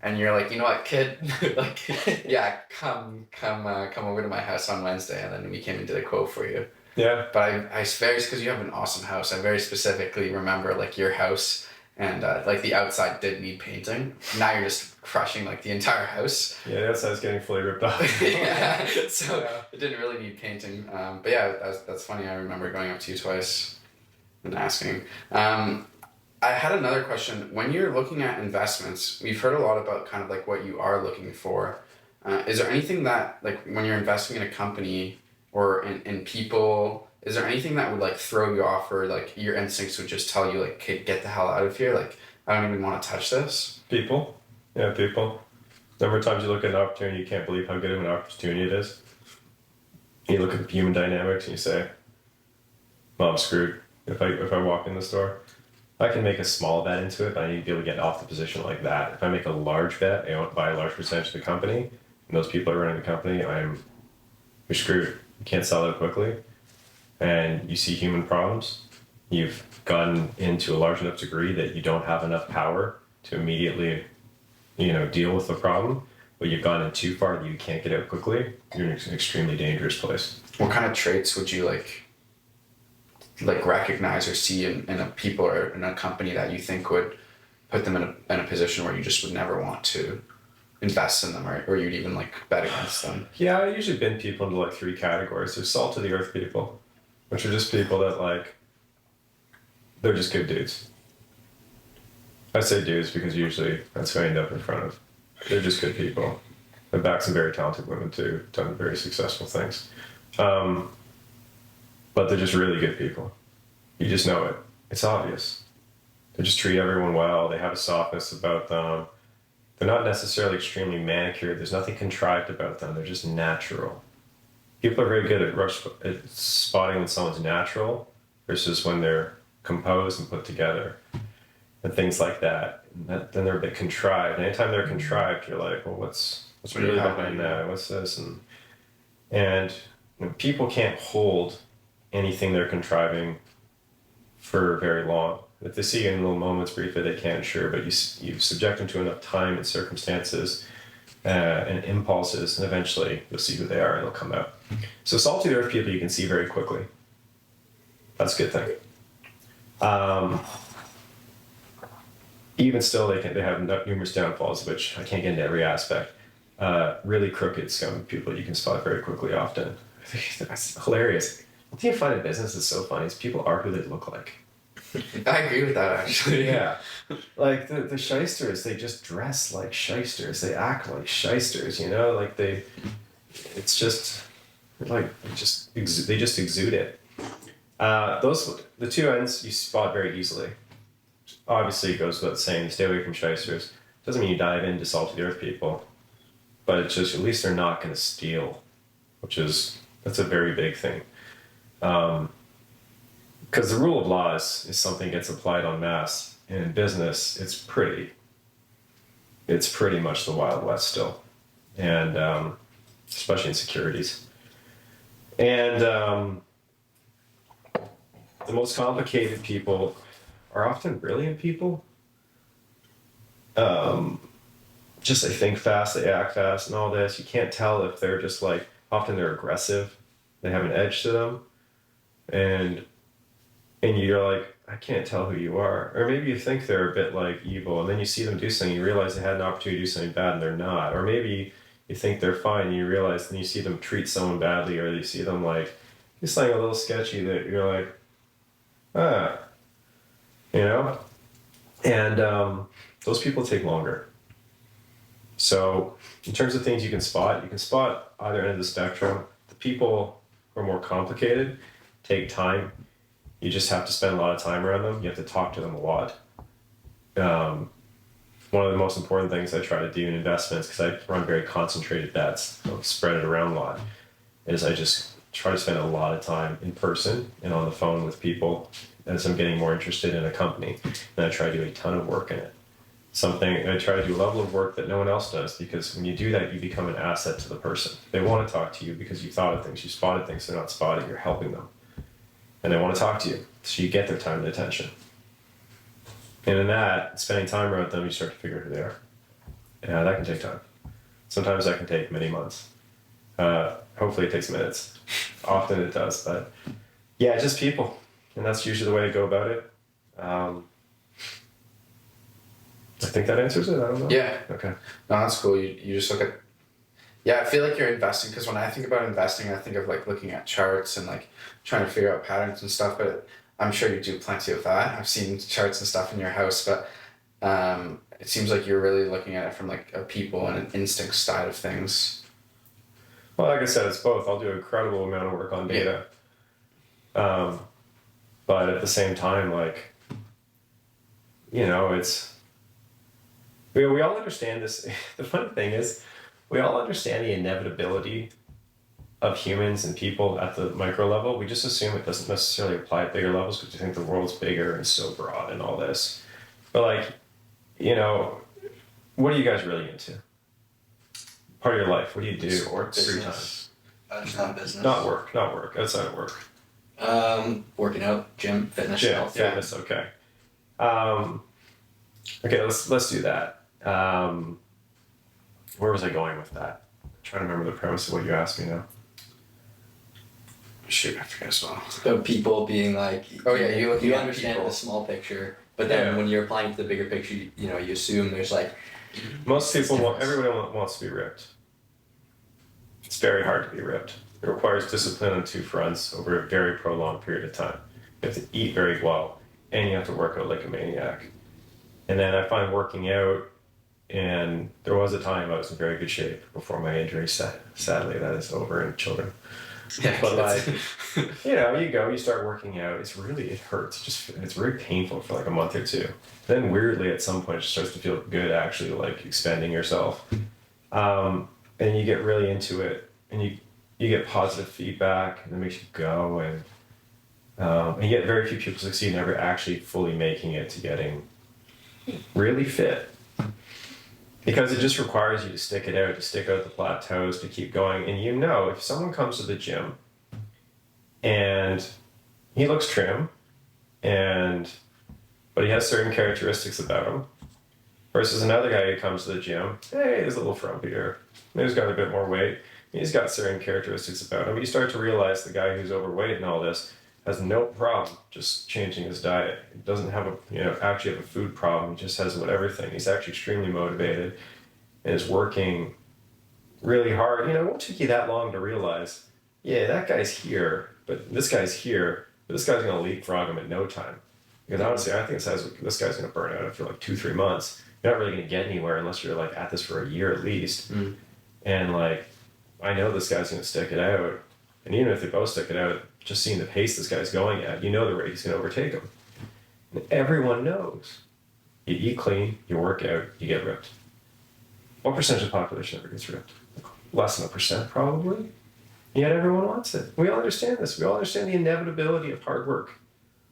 and you're like, you know what, kid? Like, yeah, come over to my house on Wednesday. And then we came and did a quote for you. Yeah. But I very, because you have an awesome house, I very specifically remember like your house and like the outside did need painting. Now you're just crushing like the entire house. Yeah, the outside's getting fully ripped off. Yeah, so it didn't really need painting. But yeah, that's funny. I remember going up to you twice and asking. I had another question. When you're looking at investments, we've heard a lot about kind of like what you are looking for. Is there anything that, like when you're investing in a company or in people, is there anything that would like throw you off, or like your instincts would just tell you like, okay, get the hell out of here. Like, I don't even want to touch this. People. Yeah, people. Number of times you look at an opportunity, you can't believe how good of an opportunity it is. You look at human dynamics and you say, well, I'm screwed if I walk in the store. I can make a small bet into it, but I need to be able to get off the position like that. If I make a large bet, I won't buy a large percentage of the company, and those people are running the company, you're screwed. You can't sell it quickly. And you see human problems. You've gotten into a large enough degree that you don't have enough power to immediately, deal with the problem, but you've gone in too far that you can't get out quickly. You're in an extremely dangerous place. What kind of traits would you like recognize or see in a people or in a company that you think would put them in a position where you just would never want to invest in them, or you'd even like bet against them? Yeah, I usually bin people into like 3 categories. There's salt of the earth people, which are just people that like, they're just good dudes. I say dudes because usually that's who I end up in front of. They're just good people. I've backed some very talented women too, done very successful things. But they're just really good people. You just know it. It's obvious. They just treat everyone well. They have a softness about them. They're not necessarily extremely manicured. There's nothing contrived about them. They're just natural. People are very good at spotting when someone's natural versus when they're composed and put together and things like that. Then they're a bit contrived. And anytime they're contrived, you're like, well, what's really behind that? What's this? And people can't hold anything they're contriving for very long. If they see you in little moments briefly, they can, sure, but you subject them to enough time and circumstances and impulses, and eventually you'll see who they are and they'll come out. So salty earth people you can see very quickly. That's a good thing. Even still, they have numerous downfalls, which I can't get into every aspect. Really crooked scum people you can spot very quickly often. I think that's hilarious. One thing I find in business is so funny is people are who they look like. I agree with that, actually. Yeah. Like the shysters, they just dress like shysters. They act like shysters, you know? Like they just exude it. The 2 ends you spot very easily. Obviously it goes without saying, you stay away from shysters. Doesn't mean you dive into salt of the earth people. But it's just, at least they're not going to steal, that's a very big thing. Because the rule of law is something gets applied en masse. And in business, it's pretty much the Wild West still. And especially in securities. And the most complicated people are often brilliant people. Just they think fast, they act fast and all this. You can't tell if they're just like, often they're aggressive. They have an edge to them. And you're like, I can't tell who you are. Or maybe you think they're a bit like evil, and then you see them do something, you realize they had an opportunity to do something bad and they're not. Or maybe you think they're fine and you realize, then you see them treat someone badly, or you see them like, do something a little sketchy that you're like, you know? And those people take longer. So in terms of things you can spot either end of the spectrum. The people who are more complicated take time. You just have to spend a lot of time around them. You have to talk to them a lot. One of the most important things I try to do in investments, because I run very concentrated bets, I'll spread it around a lot, is I just try to spend a lot of time in person and on the phone with people as I'm getting more interested in a company. And I try to do a ton of work in it. I try to do a level of work that no one else does, because when you do that, you become an asset to the person. They want to talk to you because you thought of things, you spotted things, they're not spotting, you're helping them. And they want to talk to you, so you get their time and attention. And in that, spending time around them, you start to figure who they are. Yeah, that can take time. Sometimes that can take many months. Hopefully it takes minutes. Often it does, but yeah, just people. And that's usually the way to go about it. I think that answers it. I don't know. Yeah. Okay. No, that's cool. You just look at... Yeah, I feel like you're investing, because when I think about investing, I think of like looking at charts and like trying to figure out patterns and stuff, but I'm sure you do plenty of that. I've seen charts and stuff in your house, but it seems like you're really looking at it from like a people and an instinct side of things. Well, like I said, it's both. I'll do an incredible amount of work on data. Yeah. But at the same time, like, you know, we all understand this. The funny thing is, we all understand the inevitability of humans and people at the micro level. We just assume it doesn't necessarily apply at bigger levels because we think the world's bigger and so broad and all this. But like, you know, what are you guys really into? Part of your life, what do you do? Sports. Free time. Just not business. Not work, outside of work. Working out, gym, fitness. Gym, fitness, okay. Okay, let's do that. Where was I going with that? I'm trying to remember the premise of what you asked me now. Shoot, I forget as well. So people being like, oh yeah, you understand people. the small picture, But then Yeah. when you're applying to the bigger picture, you know, you assume there's like Most people everyone wants to be ripped. It's very hard to be ripped. It requires discipline on two fronts over a very prolonged period of time. You have to eat very well, and you have to work out like a maniac. And then I find working out, and there was a time I was in very good shape before my injury. Sadly, that is over in children. Yeah, But like, you know, you start working out. It hurts. It's very painful for like a month or two. Then weirdly, at some point, it starts to feel good actually, like expending yourself. And you get really into it, and you get positive feedback, and it makes you go. And yet, very few people succeed in ever actually fully making it to getting really fit. Because it just requires you to stick it out, to stick out the plateaus, to keep going. And you know, if someone comes to the gym and he looks trim, but he has certain characteristics about him, versus another guy who comes to the gym, hey, he's a little frumpier, maybe he's got a bit more weight, he's got certain characteristics about him. You start to realize the guy who's overweight and all this has no problem just changing his diet. He doesn't have actually have a food problem. He just has everything. He's actually extremely motivated and is working really hard. It won't take you that long to realize, yeah, that guy's here, but this guy's here, but this guy's gonna leapfrog him in no time. Because honestly, I think this guy's gonna burn out after like 2-3 months. You're not really gonna get anywhere unless you're like at this for a year at least. And like, I know this guy's gonna stick it out. And even if they both stick it out, just seeing the pace this guy's going at, the rate he's going to overtake him. And everyone knows. You eat clean, you work out, you get ripped. What percentage of the population ever gets ripped? Less than 1%, probably. And yet everyone wants it. We all understand this. We all understand the inevitability of hard work.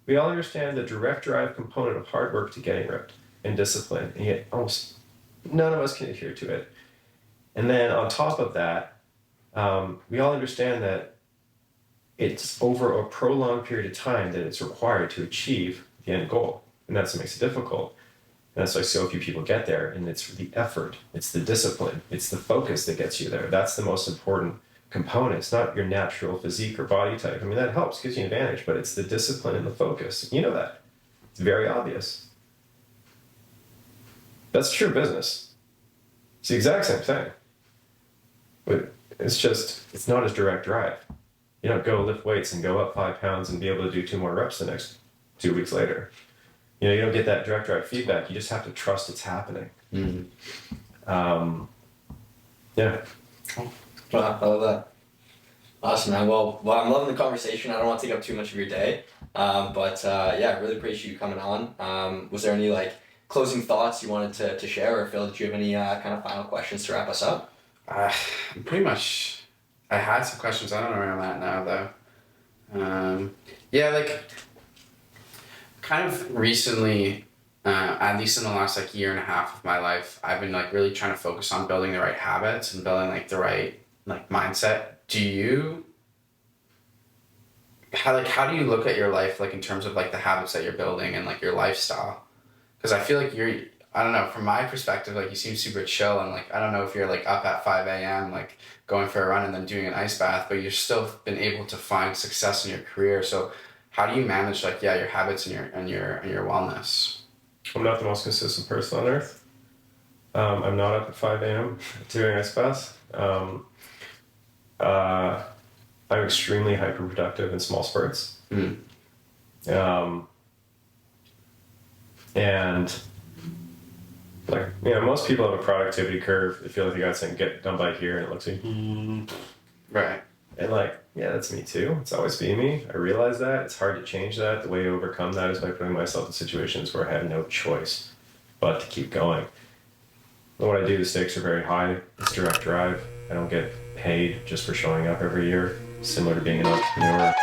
We all understand the direct drive component of hard work to getting ripped and discipline. And yet almost none of us can adhere to it. And then on top of that, we all understand that it's over a prolonged period of time that it's required to achieve the end goal. And that's what makes it difficult. And that's why so few people get there. And it's the effort, it's the discipline, it's the focus that gets you there. That's the most important component. It's not your natural physique or body type. I mean, that helps, gives you an advantage, but it's the discipline and the focus. You know that. It's very obvious. That's true business. It's the exact same thing. But it's not as direct drive. You don't go lift weights and go up 5 pounds and be able to do 2 more reps the next 2 weeks later. You don't get that direct drive feedback. You just have to trust it's happening. Yeah. Wow, I love that. Awesome, man. Well, I'm loving the conversation. I don't want to take up too much of your day, but I really appreciate you coming on. Was there any like closing thoughts you wanted to share, or Phil, did you have any kind of final questions to wrap us up? Pretty much. I had some questions. I don't know where I'm at now, though. Like, kind of recently, at least in the last like year and a half of my life, I've been like really trying to focus on building the right habits and building like the right like mindset. How do you look at your life like in terms of like the habits that you're building and like your lifestyle? Because I feel like I don't know, from my perspective, like you seem super chill, and like I don't know if you're like up at 5 a.m. like going for a run and then doing an ice bath, but you've still been able to find success in your career. So how do you manage like your habits and your wellness? I'm not the most consistent person on earth. I'm not up at 5 a.m. doing ice baths. I'm extremely hyperproductive in small spurts. And like, most people have a productivity curve. They feel like they got something get done by here, and it looks like, Right. And like, yeah, that's me too. It's always been me. I realize that. It's hard to change that. The way to overcome that is by putting myself in situations where I have no choice but to keep going. But what I do, the stakes are very high. It's direct drive. I don't get paid just for showing up every year, similar to being an entrepreneur.